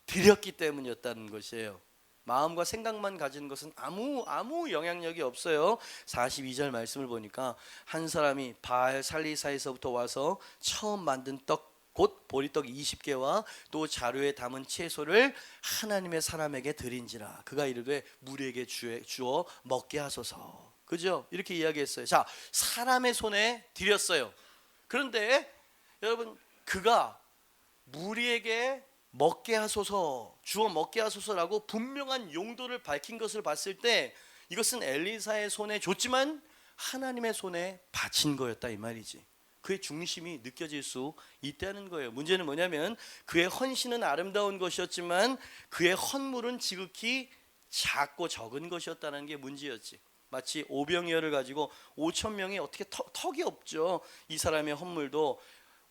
드렸기 때문이었다는 것이에요. 마음과 생각만 가지는 것은 아무 영향력이 없어요. 42절 말씀을 보니까 한 사람이 바알 살리사에서부터 와서 처음 만든 떡 곧 보리떡 20개와 또 자루에 담은 채소를 하나님의 사람에게 드린지라 그가 이르되 무리에게 주어 먹게 하소서. 그죠? 이렇게 이야기했어요. 자, 사람의 손에 드렸어요. 그런데 여러분 그가 무리에게 먹게 하소서, 주어 먹게 하소서라고 분명한 용도를 밝힌 것을 봤을 때 이것은 엘리사의 손에 줬지만 하나님의 손에 바친 거였다 이 말이지. 그의 중심이 느껴질 수 있다는 거예요. 문제는 뭐냐면 그의 헌신은 아름다운 것이었지만 그의 헌물은 지극히 작고 적은 것이었다는 게 문제였지. 마치 오병이어를 가지고 5천 명이 어떻게 턱이 없죠. 이 사람의 헌물도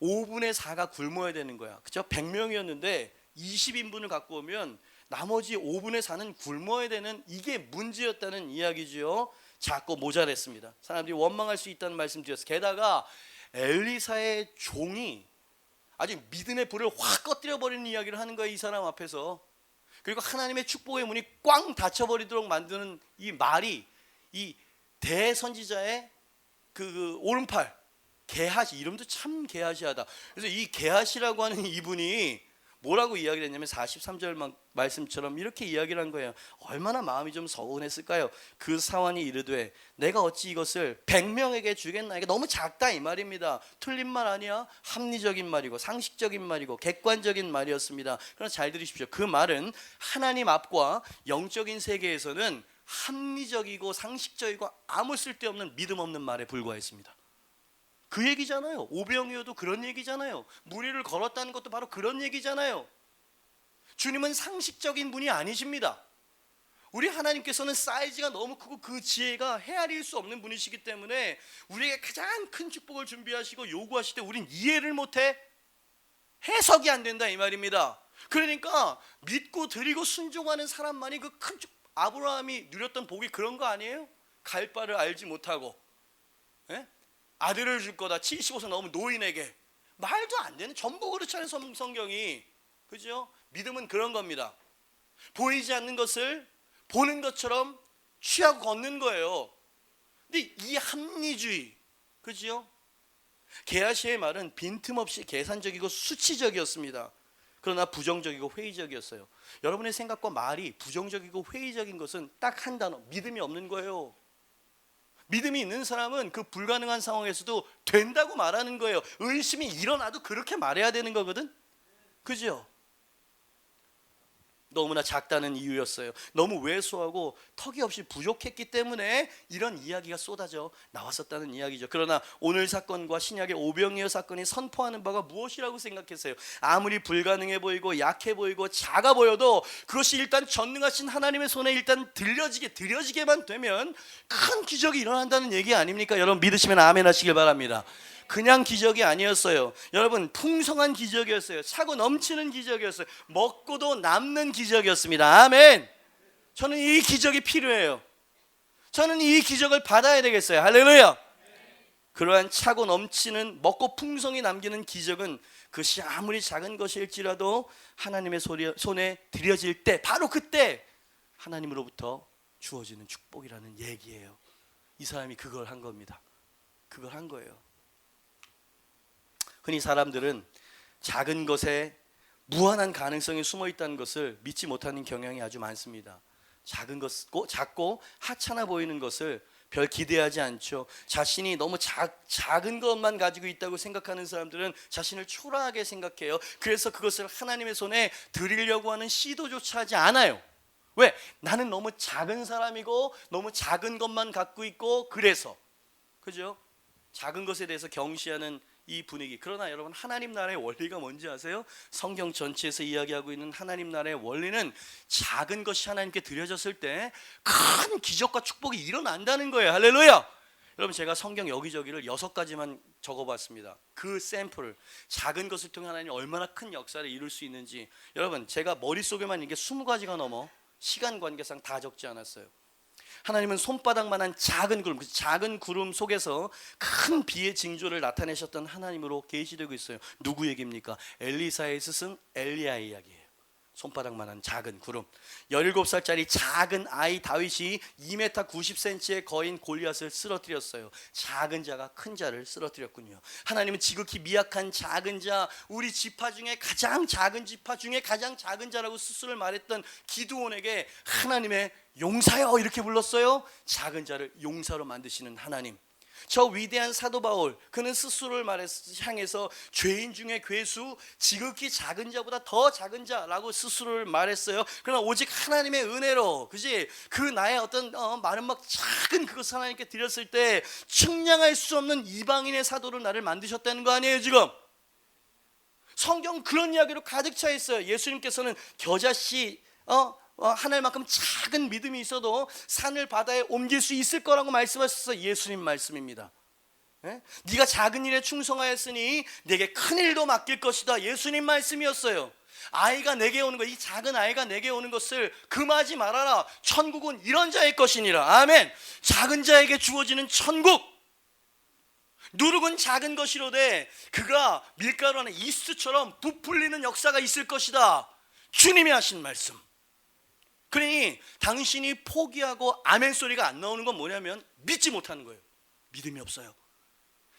5분의 4가 굶어야 되는 거야. 그죠? 100명이었는데 20인분을 갖고 오면 나머지 5분의 4는 굶어야 되는 이게 문제였다는 이야기죠. 작고 모자랐습니다. 사람들이 원망할 수 있다는 말씀 드렸어요. 게다가 엘리사의 종이 아주 믿음의 불을 확 꺼뜨려 버리는 이야기를 하는 거예요. 이 사람 앞에서. 그리고 하나님의 축복의 문이 꽝 닫혀버리도록 만드는 이 말이 이 대선지자의 그 오른팔 게하시, 이름도 참 게하시하다. 그래서 이 게하시라고 하는 이분이 뭐라고 이야기를 했냐면 43절 말씀처럼 이렇게 이야기를 한 거예요. 얼마나 마음이 좀 서운했을까요? 그 사환이 이르되 내가 어찌 이것을 100명에게 주겠나. 이게 너무 작다 이 말입니다. 틀린 말 아니야? 합리적인 말이고 상식적인 말이고 객관적인 말이었습니다. 그러나 잘 들으십시오. 그 말은 하나님 앞과 영적인 세계에서는 합리적이고 상식적이고 아무 쓸데없는 믿음 없는 말에 불과했습니다. 그 얘기잖아요. 오병이어도 그런 얘기잖아요. 무리를 걸었다는 것도 바로 그런 얘기잖아요. 주님은 상식적인 분이 아니십니다. 우리 하나님께서는 사이즈가 너무 크고 그 지혜가 헤아릴 수 없는 분이시기 때문에 우리에게 가장 큰 축복을 준비하시고 요구하실 때 우린 이해를 못해. 해석이 안 된다 이 말입니다. 그러니까 믿고 드리고 순종하는 사람만이 그 큰 축복, 아브라함이 누렸던 복이 그런 거 아니에요? 갈 바를 알지 못하고 아들을 줄 거다. 75세 넘은 노인에게. 말도 안 되는, 전부 그렇잖아요 성경이. 그죠? 믿음은 그런 겁니다. 보이지 않는 것을 보는 것처럼 취하고 걷는 거예요. 근데 이 합리주의, 그죠? 게하시의 말은 빈틈없이 계산적이고 수치적이었습니다. 그러나 부정적이고 회의적이었어요. 여러분의 생각과 말이 부정적이고 회의적인 것은 딱 한 단어, 믿음이 없는 거예요. 믿음이 있는 사람은 그 불가능한 상황에서도 된다고 말하는 거예요. 의심이 일어나도 그렇게 말해야 되는 거거든. 그죠? 너무나 작다는 이유였어요. 너무 왜소하고 턱이 없이 부족했기 때문에 이런 이야기가 쏟아져 나왔었다는 이야기죠. 그러나 오늘 사건과 신약의 오병이어 사건이 선포하는 바가 무엇이라고 생각했어요? 아무리 불가능해 보이고 약해 보이고 작아 보여도 그것이 일단 전능하신 하나님의 손에 일단 들여지게만 되면 큰 기적이 일어난다는 얘기 아닙니까? 여러분 믿으시면 아멘 하시길 바랍니다. 그냥 기적이 아니었어요. 여러분 풍성한 기적이었어요. 차고 넘치는 기적이었어요. 먹고도 남는 기적이었습니다. 아멘. 저는 이 기적이 필요해요. 저는 이 기적을 받아야 되겠어요. 할렐루야. 그러한 차고 넘치는 먹고 풍성히 남기는 기적은 그것이 아무리 작은 것일지라도 하나님의 손에 들여질 때, 바로 그때 하나님으로부터 주어지는 축복이라는 얘기예요. 이 사람이 그걸 한 겁니다. 그걸 한 거예요. 흔히 사람들은 작은 것에 무한한 가능성이 숨어 있다는 것을 믿지 못하는 경향이 아주 많습니다. 작고 하찮아 보이는 것을 별 기대하지 않죠. 자신이 너무 작은 것만 가지고 있다고 생각하는 사람들은 자신을 초라하게 생각해요. 그래서 그것을 하나님의 손에 드리려고 하는 시도조차 하지 않아요. 왜? 나는 너무 작은 사람이고 너무 작은 것만 갖고 있고 그래서. 그죠? 작은 것에 대해서 경시하는 이 분위기. 그러나 여러분 하나님 나라의 원리가 뭔지 아세요? 성경 전체에서 이야기하고 있는 하나님 나라의 원리는 작은 것이 하나님께 드려졌을 때 큰 기적과 축복이 일어난다는 거예요. 할렐루야. 여러분 제가 성경 여기저기를 6가지만 적어봤습니다. 그 샘플을, 작은 것을 통해 하나님이 얼마나 큰 역사를 이룰 수 있는지. 여러분 제가 머릿속에만 이게 20가지가 넘어 시간 관계상 다 적지 않았어요. 하나님은 손바닥만한 작은 구름, 그 작은 구름 속에서 큰 비의 징조를 나타내셨던 하나님으로 계시되고 있어요. 누구 얘기입니까? 엘리사의 스승 엘리야의 이야기예요. 손바닥만한 작은 구름. 17살짜리 작은 아이 다윗이 2m 90cm의 거인 골리앗을 쓰러뜨렸어요. 작은 자가 큰 자를 쓰러뜨렸군요. 하나님은 지극히 미약한 작은 자, 우리 지파 중에 가장 작은 지파 중에 가장 작은 자라고 스스로를 말했던 기드온에게 하나님의 용사여 이렇게 불렀어요. 작은 자를 용사로 만드시는 하나님. 저 위대한 사도 바울, 그는 스스로를 향해서 죄인 중에 괴수, 지극히 작은 자보다 더 작은 자라고 스스로를 말했어요. 그러나 오직 하나님의 은혜로, 그지? 그 나의 어떤 많은 막 작은 그것을 하나님께 드렸을 때 측량할 수 없는 이방인의 사도로 나를 만드셨다는 거 아니에요 지금? 성경 그런 이야기로 가득 차 있어요. 예수님께서는 겨자씨 하늘만큼 작은 믿음이 있어도 산을 바다에 옮길 수 있을 거라고 말씀하셨어요. 예수님 말씀입니다. 네가 작은 일에 충성하였으니 내게 큰 일도 맡길 것이다. 예수님 말씀이었어요. 아이가 내게 오는 것, 이 작은 아이가 내게 오는 것을 금하지 말아라. 천국은 이런 자의 것이니라. 아멘. 작은 자에게 주어지는 천국. 누룩은 작은 것이로되 그가 밀가루 안에 이스트처럼 부풀리는 역사가 있을 것이다. 주님이 하신 말씀. 그러니 당신이 포기하고 아멘 소리가 안 나오는 건 뭐냐면 믿지 못하는 거예요. 믿음이 없어요.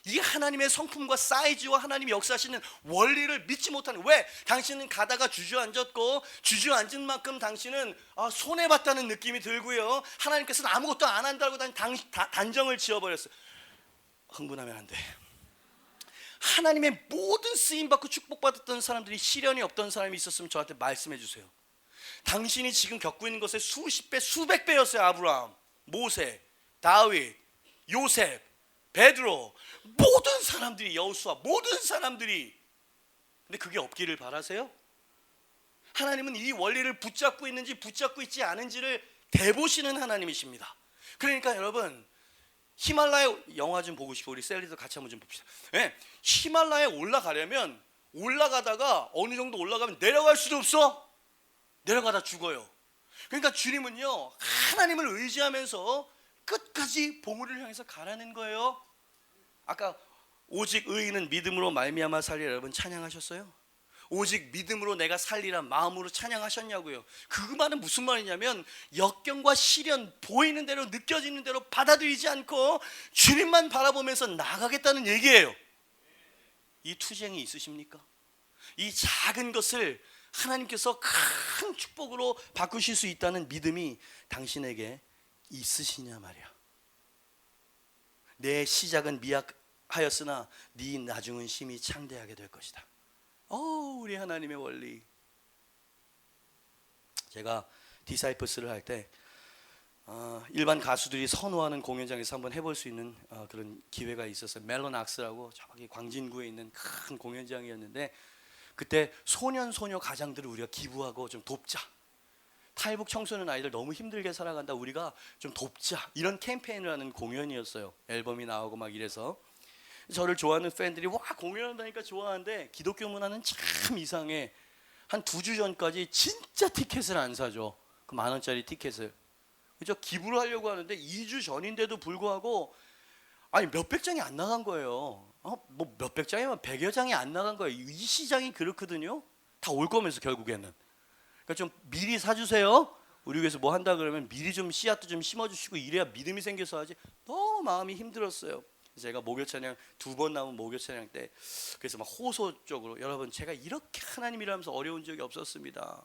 이 하나님의 성품과 사이즈와 하나님이 역사하시는 원리를 믿지 못하는, 왜? 당신은 가다가 주저앉았고 주저앉은 만큼 당신은 손해봤다는 느낌이 들고요, 하나님께서는 아무것도 안 한다고 단정을 지어버렸어요. 흥분하면 안 돼. 하나님의 모든 쓰임받고 축복받았던 사람들이 시련이 없던 사람이 있었으면 저한테 말씀해 주세요. 당신이 지금 겪고 있는 것의 수십 배 수백 배였어요. 아브라함, 모세, 다윗, 요셉, 베드로, 모든 사람들이, 여호수아, 모든 사람들이. 근데 그게 없기를 바라세요? 하나님은 이 원리를 붙잡고 있는지 붙잡고 있지 않은지를 대보시는 하나님이십니다. 그러니까 여러분, 히말라야, 영화 좀 보고 싶어. 우리 셀리도 같이 한번 좀 봅시다. 네, 히말라야에 올라가려면 올라가다가 어느 정도 올라가면 내려갈 수도 없어. 내려가다 죽어요. 그러니까 주님은요, 하나님을 의지하면서 끝까지 보물을 향해서 가라는 거예요. 아까 오직 의인은 믿음으로 말미암아 살리라, 여러분 찬양하셨어요? 오직 믿음으로 내가 살리라 마음으로 찬양하셨냐고요. 그 말은 무슨 말이냐면, 역경과 시련 보이는 대로 느껴지는 대로 받아들이지 않고 주님만 바라보면서 나가겠다는 얘기예요. 이 투쟁이 있으십니까? 이 작은 것을 하나님께서 큰 축복으로 바꾸실 수 있다는 믿음이 당신에게 있으시냐 말이야. 내 시작은 미약하였으나 네 나중은 심히 창대하게 될 것이다. 우리 하나님의 원리. 제가 디사이플스를 할 때 일반 가수들이 선호하는 공연장에서 한번 해볼 수 있는 그런 기회가 있었어요. 멜로낙스라고 저기 광진구에 있는 큰 공연장이었는데, 그때 소녀 가장들을 우리가 기부하고 좀 돕자, 탈북 청소년 아이들 너무 힘들게 살아간다, 우리가 좀 돕자, 이런 캠페인을 하는 공연이었어요. 앨범이 나오고 막 이래서 저를 좋아하는 팬들이 와 공연한다니까 좋아하는데, 기독교 문화는 참 이상해. 한 2주 전까지 진짜 티켓을 안 사줘. 그 10,000원짜리 티켓을. 그죠? 기부를 하려고 하는데 2주 전인데도 불구하고 아니 몇백 장이 안 나간 거예요. 뭐 몇백 장이면 100여 장이 안 나간 거예요. 이 시장이 그렇거든요. 다 올 거면서 결국에는. 그러니까 좀 미리 사주세요. 우리 교회에서 뭐 한다 그러면 미리 좀 씨앗도 좀 심어주시고 이래야 믿음이 생겨서 하지. 너무 마음이 힘들었어요. 제가 목요 찬양 2번 나온 목요 찬양 때 그래서 막 호소적으로, 여러분 제가 이렇게 하나님이라면서 어려운 적이 없었습니다.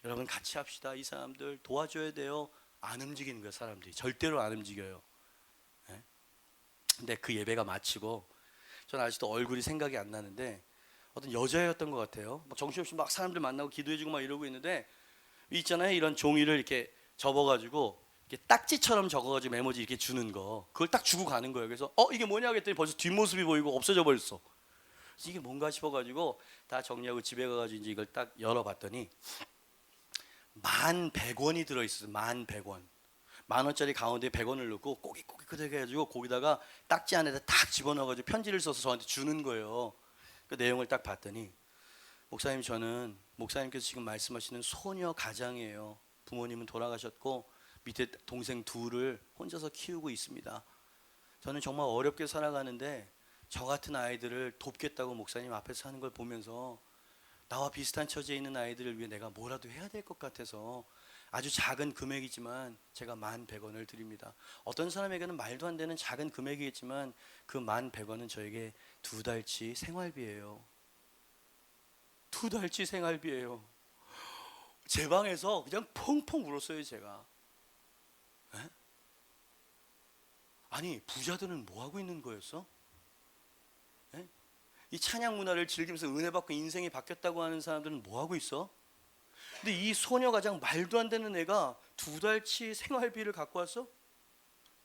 여러분 같이 합시다. 이 사람들 도와줘야 돼요. 안 움직이는 거예요. 사람들이 절대로 안 움직여요. 네? 근데 그 예배가 마치고 저는 아직도 얼굴이 생각이 안 나는데 어떤 여자였던 것 같아요. 막 정신없이 막 사람들 만나고 기도해주고 막 이러고 있는데, 있잖아요, 이런 종이를 이렇게 접어가지고 이렇게 딱지처럼 적어가지고 메모지 이렇게 주는 거, 그걸 딱 주고 가는 거예요. 그래서 이게 뭐냐 했더니 벌써 뒷모습이 보이고 없어져 버렸어. 이게 뭔가 싶어가지고 다 정리하고 집에 가가지고 이제 이걸 딱 열어봤더니 11,100원이 들어있어요. 11,100원. 10,000원짜리 가운데 100원을 넣고 꼬깃꼬깃 해가지고 거기다가 딱지 안에다 딱 집어넣어가지고 편지를 써서 저한테 주는 거예요. 그 내용을 딱 봤더니, 목사님, 저는 목사님께서 지금 말씀하시는 소녀 가장이에요. 부모님은 돌아가셨고 밑에 동생 둘을 혼자서 키우고 있습니다. 저는 정말 어렵게 살아가는데 저 같은 아이들을 돕겠다고 목사님 앞에서 하는 걸 보면서 나와 비슷한 처지에 있는 아이들을 위해 내가 뭐라도 해야 될 것 같아서 아주 작은 금액이지만 제가 11,100원을 드립니다. 어떤 사람에게는 말도 안 되는 작은 금액이겠지만 그 11,100원은 저에게 2달치 생활비예요. 2달치 생활비예요. 제 방에서 그냥 펑펑 울었어요, 제가. 에? 아니, 부자들은 뭐 하고 있는 거였어? 에? 이 찬양 문화를 즐기면서 은혜 받고 인생이 바뀌었다고 하는 사람들은 뭐 하고 있어? 근데 이 소녀 가장 말도 안 되는 애가 2달치 생활비를 갖고 왔어?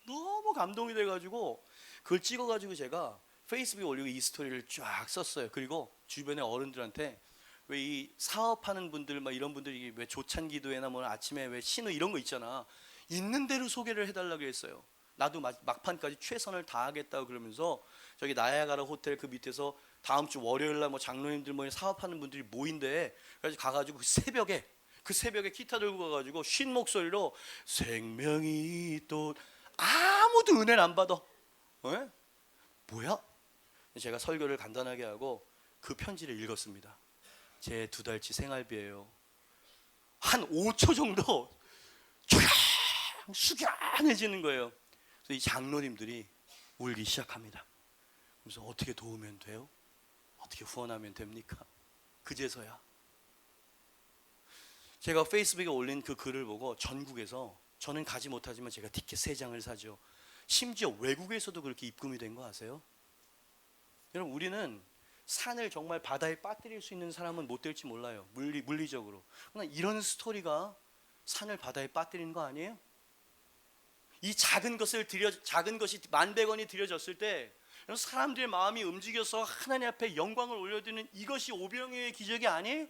너무 감동이 돼가지고 그걸 찍어가지고 제가 페이스북에 올리고 이 스토리를 쫙 썼어요. 그리고 주변의 어른들한테, 왜 이 사업하는 분들 막 이런 분들이 왜 조찬 기도회나 뭐 아침에 왜 신우 이런 거 있잖아, 있는 대로 소개를 해달라고 했어요. 나도 막판까지 최선을 다하겠다고 그러면서 저기 나야가라 호텔 그 밑에서 다음 주 월요일 날 뭐 장로님들 뭐 사업하는 분들이 모인대. 그래서 가가지고 그 새벽에 기타 들고 가가지고 쉰 목소리로 생명이 또, 아무도 은혜를 안 받아. 에? 뭐야? 제가 설교를 간단하게 하고 그 편지를 읽었습니다. 제 2달치 생활비예요. 한 5초 정도 숙연해지는 거예요. 그래서 이 장로님들이 울기 시작합니다. 그래서 어떻게 도우면 돼요? 어떻게 후원하면 됩니까? 그제서야 제가 페이스북에 올린 그 글을 보고 전국에서, 저는 가지 못하지만 제가 티켓 3장을 사죠. 심지어 외국에서도 그렇게 입금이 된 거 아세요? 여러분, 우리는 산을 정말 바다에 빠뜨릴 수 있는 사람은 못 될지 몰라요. 물리적으로. 그러나 이런 스토리가 산을 바다에 빠뜨리는 거 아니에요? 이 작은 것이 만백 원이 들여졌을 때 사람들의 마음이 움직여서 하나님 앞에 영광을 올려드리는, 이것이 오병이어의 기적이 아니에요?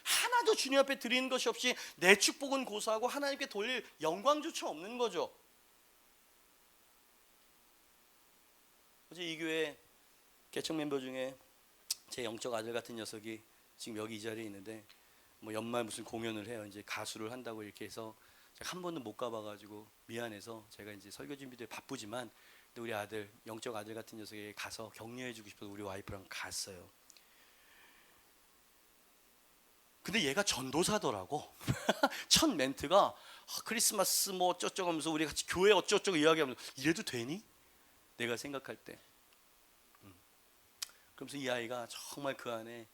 하나도 주님 앞에 드리는 것이 없이 내 축복은 고사하고 하나님께 돌릴 영광조차 없는 거죠. 어제 이 교회 개척 멤버 중에 제 영적 아들 같은 녀석이 지금 여기 이 자리에 있는데, 뭐 연말 무슨 공연을 해요. 이제 가수를 한다고 이렇게 해서 제가 한 번도 못 가봐가지고 미안해서 제가 이제 설교 준비도 바쁘지만, 근데 우리 아들, 영적 아들 같은 녀석에게 가서 격려해주고 싶어서 우리 와이프랑 갔어요. 근데 얘가 전도사더라고. 첫 멘트가 크리스마스 뭐 어쩌고 하면서 우리 같이 교회 어쩌고 이야기하면서, 이래도 되니? 내가 생각할 때. 그러면서 이 아이가 정말 그 안에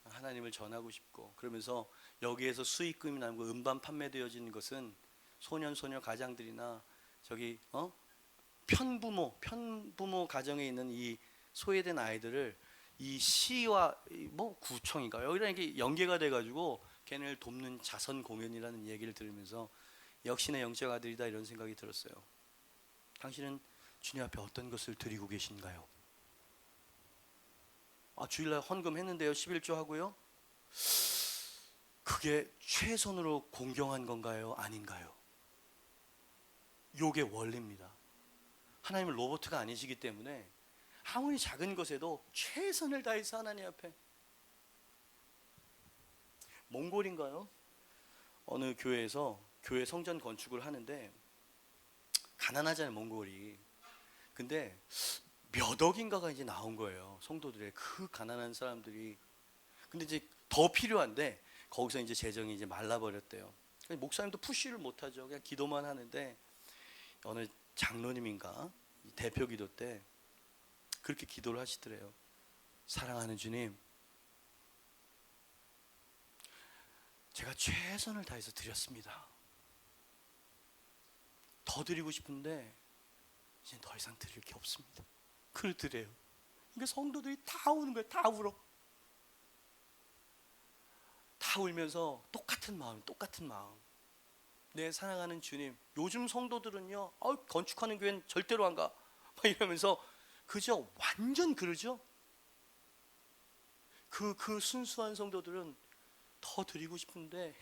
하나님을 전하고 싶고, 그러면서 여기에서 수익금이 나고 음반 판매되어지는 것은 소년 가장들이나 저기 편부모 가정에 있는 이 소외된 아이들을 이 시와 뭐 구청인가 여기랑 이게 연계가 돼가지고 걔네를 돕는 자선 공연이라는 얘기를 들으면서 역시 내 영적 아들이다, 이런 생각이 들었어요. 당신은 주님 앞에 어떤 것을 드리고 계신가요? 주일날 헌금했는데요, 11조 하고요. 그게 최선으로 공경한 건가요? 아닌가요? 요게 원리입니다. 하나님은 로봇가 아니시기 때문에 아무리 작은 것에도 최선을 다해서 하나님 앞에. 몽골인가요? 어느 교회에서 교회 성전 건축을 하는데, 가난하잖아요 몽골이. 근데 몇 억인가가 이제 나온 거예요, 성도들의. 그 가난한 사람들이. 근데 이제 더 필요한데 거기서 이제 재정이 이제 말라버렸대요. 목사님도 푸시를 못하죠. 그냥 기도만 하는데, 어느 장로님인가 대표 기도 때 그렇게 기도를 하시더래요. 사랑하는 주님, 제가 최선을 다해서 드렸습니다. 더 드리고 싶은데 이제 더 이상 드릴 게 없습니다. 그러더래요. 그러니까 성도들이 다 우는 거예요. 다 울어. 다 울면서 똑같은 마음. 내 사랑하는 주님, 요즘 성도들은요, 건축하는 교회는 절대로 안 가, 막 이러면서 그저 완전 그러죠. 그 순수한 성도들은 더 드리고 싶은데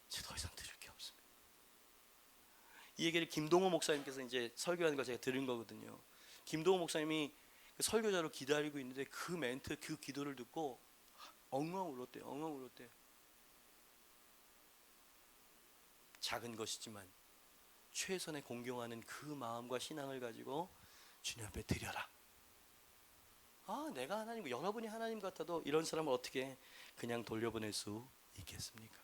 이제 더 이상 드릴 게 없습니다. 이 얘기를 김동호 목사님께서 이제 설교하는 걸 제가 들은 거거든요. 김동호 목사님이 그 설교자로 기다리고 있는데 그 멘트, 그 기도를 듣고 엉엉 울었대요. 작은 것이지만 최선의 공경하는 그 마음과 신앙을 가지고 주님 앞에 드려라. 내가 하나님, 여러분이 하나님 같아도 이런 사람을 어떻게 그냥 돌려보낼 수 있겠습니까?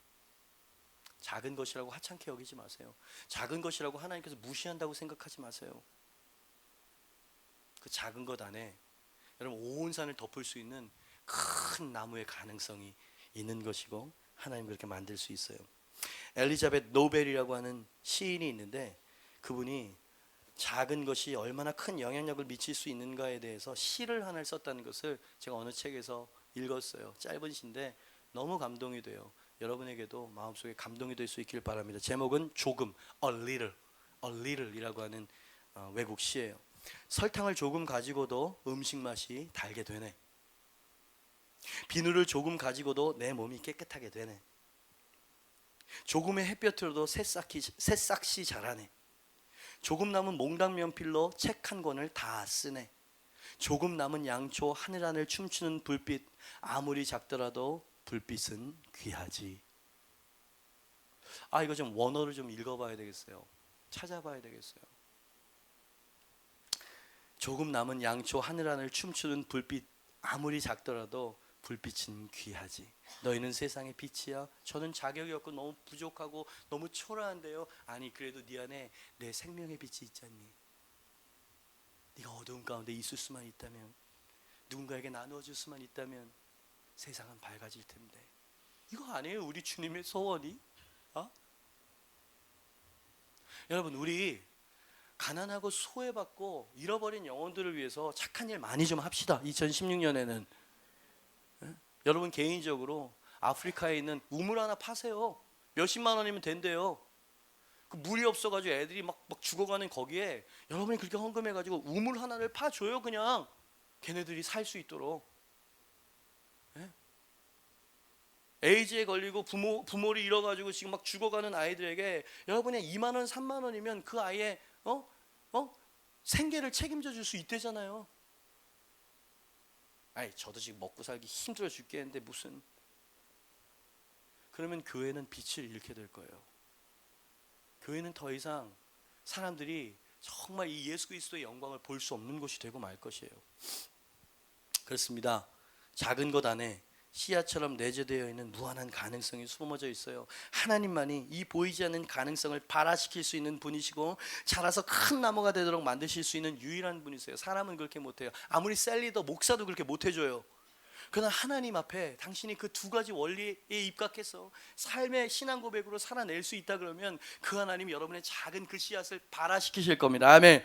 작은 것이라고 하찮게 여기지 마세요. 작은 것이라고 하나님께서 무시한다고 생각하지 마세요. 그 작은 것 안에 여러분 온 산을 덮을 수 있는 큰 나무의 가능성이 있는 것이고, 하나님 그렇게 만들 수 있어요. 엘리자벳 노벨이라고 하는 시인이 있는데, 그분이 작은 것이 얼마나 큰 영향력을 미칠 수 있는가에 대해서 시를 하나를 썼다는 것을 제가 어느 책에서 읽었어요. 짧은 시인데 너무 감동이 돼요. 여러분에게도 마음속에 감동이 될 수 있길 바랍니다. 제목은 조금, a little 이라고 하는 외국 시예요. 설탕을 조금 가지고도 음식 맛이 달게 되네. 비누를 조금 가지고도 내 몸이 깨끗하게 되네. 조금의 햇볕으로도 새싹이 자라네. 조금 남은 몽당 연필로 책 한 권을 다 쓰네. 조금 남은 양초 하늘하늘 춤추는 불빛, 아무리 작더라도 불빛은 귀하지. 이거 좀 원어를 좀 읽어봐야 되겠어요. 찾아봐야 되겠어요. 조금 남은 양초 하늘하늘 춤추는 불빛, 아무리 작더라도 불빛은 귀하지. 너희는 세상의 빛이야. 저는 자격이 없고 너무 부족하고 너무 초라한데요. 아니 그래도 네 안에 내 생명의 빛이 있잖니. 네가 어두운 가운데 있을 수만 있다면, 누군가에게 나누어질 수만 있다면 세상은 밝아질 텐데. 이거 아니에요 우리 주님의 소원이? 여러분, 우리 가난하고 소외받고 잃어버린 영혼들을 위해서 착한 일 많이 좀 합시다. 2016년에는 여러분 개인적으로 아프리카에 있는 우물 하나 파세요. 몇십만 원이면 된대요. 그 물이 없어가지고 애들이 막 죽어가는 거기에 여러분이 그렇게 헌금해가지고 우물 하나를 파줘요. 그냥 걔네들이 살 수 있도록. 에이즈에 걸리고 부모를 잃어가지고 지금 막 죽어가는 아이들에게 여러분의 2만 원, 3만 원이면 그 아이의 생계를 책임져 줄 수 있대잖아요. 아이, 저도 지금 먹고 살기 힘들어 죽겠는데 무슨. 그러면 교회는 빛을 잃게 될 거예요. 교회는 더 이상 사람들이 정말 이 예수 그리스도의 영광을 볼 수 없는 곳이 되고 말 것이에요. 그렇습니다. 작은 것 안에 씨앗처럼 내재되어 있는 무한한 가능성이 숨어져 있어요. 하나님만이 이 보이지 않는 가능성을 발화시킬 수 있는 분이시고 자라서 큰 나무가 되도록 만드실 수 있는 유일한 분이세요. 사람은 그렇게 못해요. 아무리 셀리더 목사도 그렇게 못해줘요. 그러나 하나님 앞에 당신이 그 두 가지 원리에 입각해서 삶의 신앙 고백으로 살아낼 수 있다 그러면 그 하나님이 여러분의 작은 그 씨앗을 발화시키실 겁니다. 아멘.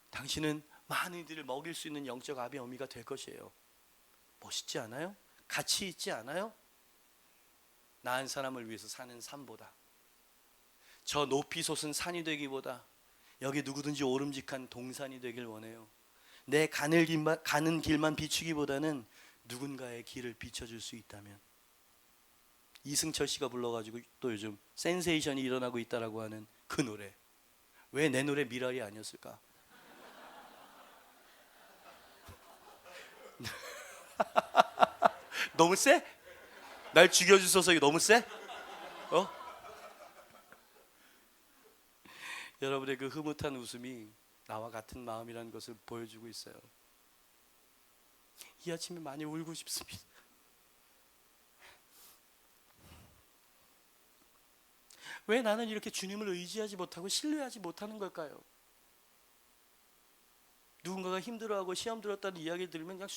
당신은 많은 이들을 먹일 수 있는 영적 아비 어미가 될 것이에요. 멋있지 않아요? 가치 있지 않아요? 나은 사람을 위해서 사는 삶보다, 저 높이 솟은 산이 되기보다 여기 누구든지 오름직한 동산이 되길 원해요. 내 가는 길만 비추기보다는 누군가의 길을 비춰줄 수 있다면. 이승철 씨가 불러가지고 또 요즘 센세이션이 일어나고 있다라고 하는 그 노래, 왜 내 노래 미랄이 아니었을까? 너무 세? 날 죽여주셔서 너무 세? 여러분의 그 흐뭇한 웃음이 나와 같은 마음이라는 것을 보여주고 있어요. 이 아침에 많이 울고 싶습니다. 왜 나는 이렇게 주님을 의지하지 못하고 신뢰하지 못하는 걸까요? 누군가가 힘들어하고 시험 들었다는 이야기를 들으면 그냥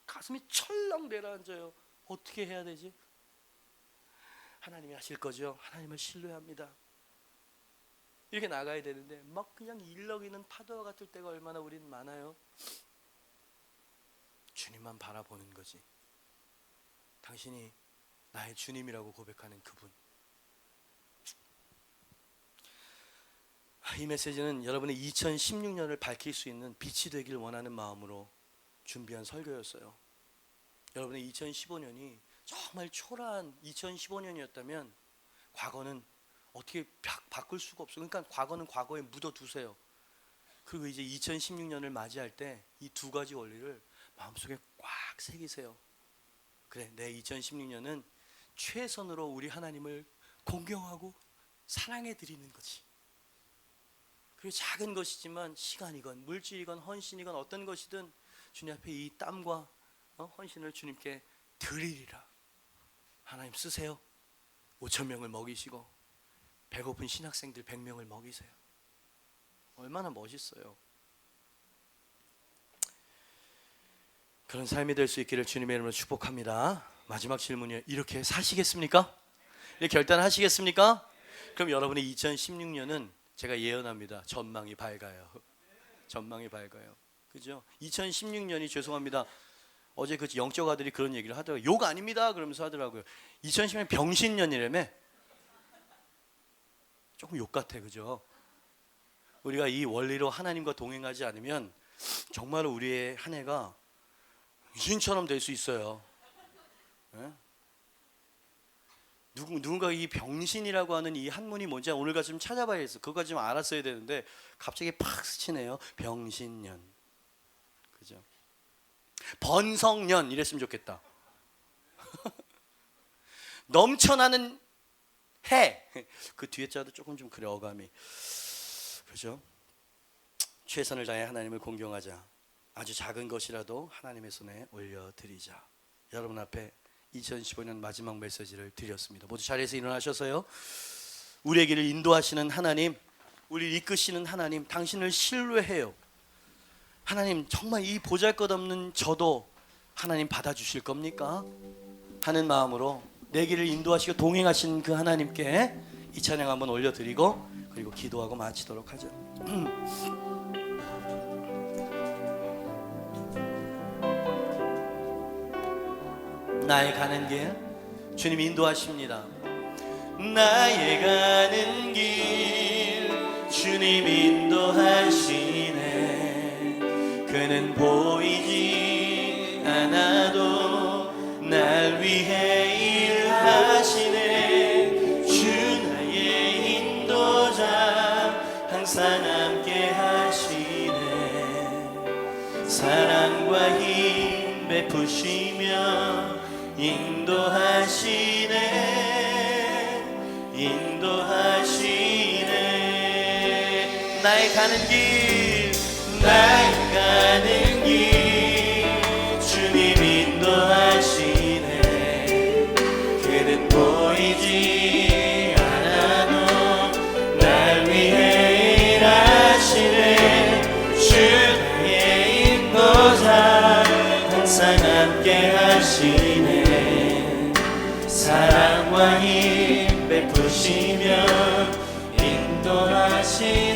가슴이 철렁 내려앉아요. 어떻게 해야 되지? 하나님이 하실 거죠. 하나님을 신뢰합니다. 이렇게 나가야 되는데 막 그냥 일렁이는 파도와 같을 때가 얼마나 우리는 많아요. 주님만 바라보는 거지. 당신이 나의 주님이라고 고백하는 그분. 이 메시지는 여러분의 2016년을 밝힐 수 있는 빛이 되길 원하는 마음으로 준비한 설교였어요. 여러분의 2015년이 정말 초라한 2015년이었다면 과거는 어떻게 바꿀 수가 없어요. 그러니까 과거는 과거에 묻어두세요. 그리고 이제 2016년을 맞이할 때 이 두 가지 원리를 마음속에 꽉 새기세요. 그래, 내 2016년은 최선으로 우리 하나님을 공경하고 사랑해 드리는 거지. 그리고 작은 것이지만 시간이건 물질이건 헌신이건 어떤 것이든 주님 앞에 이 땀과 헌신을 주님께 드리리라. 하나님 쓰세요. 5,000명을 먹이시고 배고픈 신학생들 100명을 먹이세요. 얼마나 멋있어요. 그런 삶이 될 수 있기를 주님의 이름으로 축복합니다. 마지막 질문이에요. 이렇게 사시겠습니까? 이렇게 결단하시겠습니까? 그럼 여러분의 2016년은 제가 예언합니다. 전망이 밝아요. 전망이 밝아요. 그죠? 2016년이 죄송합니다. 어제 그 영적 아들이 그런 얘기를 하더라고요. 욕 아닙니다. 그러면서 하더라고요. 2016년 병신년이라며. 조금 욕 같아, 그죠? 우리가 이 원리로 하나님과 동행하지 않으면 정말 우리의 한 해가 유신처럼 될 수 있어요. 네? 누군가 이 병신이라고 하는 이 한문이 뭔지 오늘까지 좀 찾아봐야겠어. 그거까지 좀 알았어야 되는데 갑자기 팍 스치네요. 병신년. 그죠? 번성년 이랬으면 좋겠다. 넘쳐나는 해. 그 뒤에 자도 조금 좀 그래 어감이. 그죠? 최선을 다해 하나님을 공경하자. 아주 작은 것이라도 하나님의 손에 올려드리자. 여러분 앞에 2015년 마지막 메시지를 드렸습니다. 모두 자리에서 일어나셔서요. 우리의 길을 인도하시는 하나님, 우리를 이끄시는 하나님, 당신을 신뢰해요. 하나님 정말 이 보잘것없는 저도 하나님 받아주실 겁니까? 하는 마음으로 내 길을 인도하시고 동행하신 그 하나님께 이 찬양 한번 올려드리고 그리고 기도하고 마치도록 하죠. 나의 가는 길 주님 인도하십니다. 나의 가는 길 주님 인도하시네. 그는 보이지 않아도 날 위해 일하시네. 주 나의 인도자 항상 함께 하시네. 사랑과 힘 베푸시며 인도하시네. 나의 가는 길 주님 인도하시네. 그는 보이지 않아도 날 위해 일하시네. 주 나의 인도자 항상 함께 하시네. 사랑과 힘 베푸시며 인도하시네.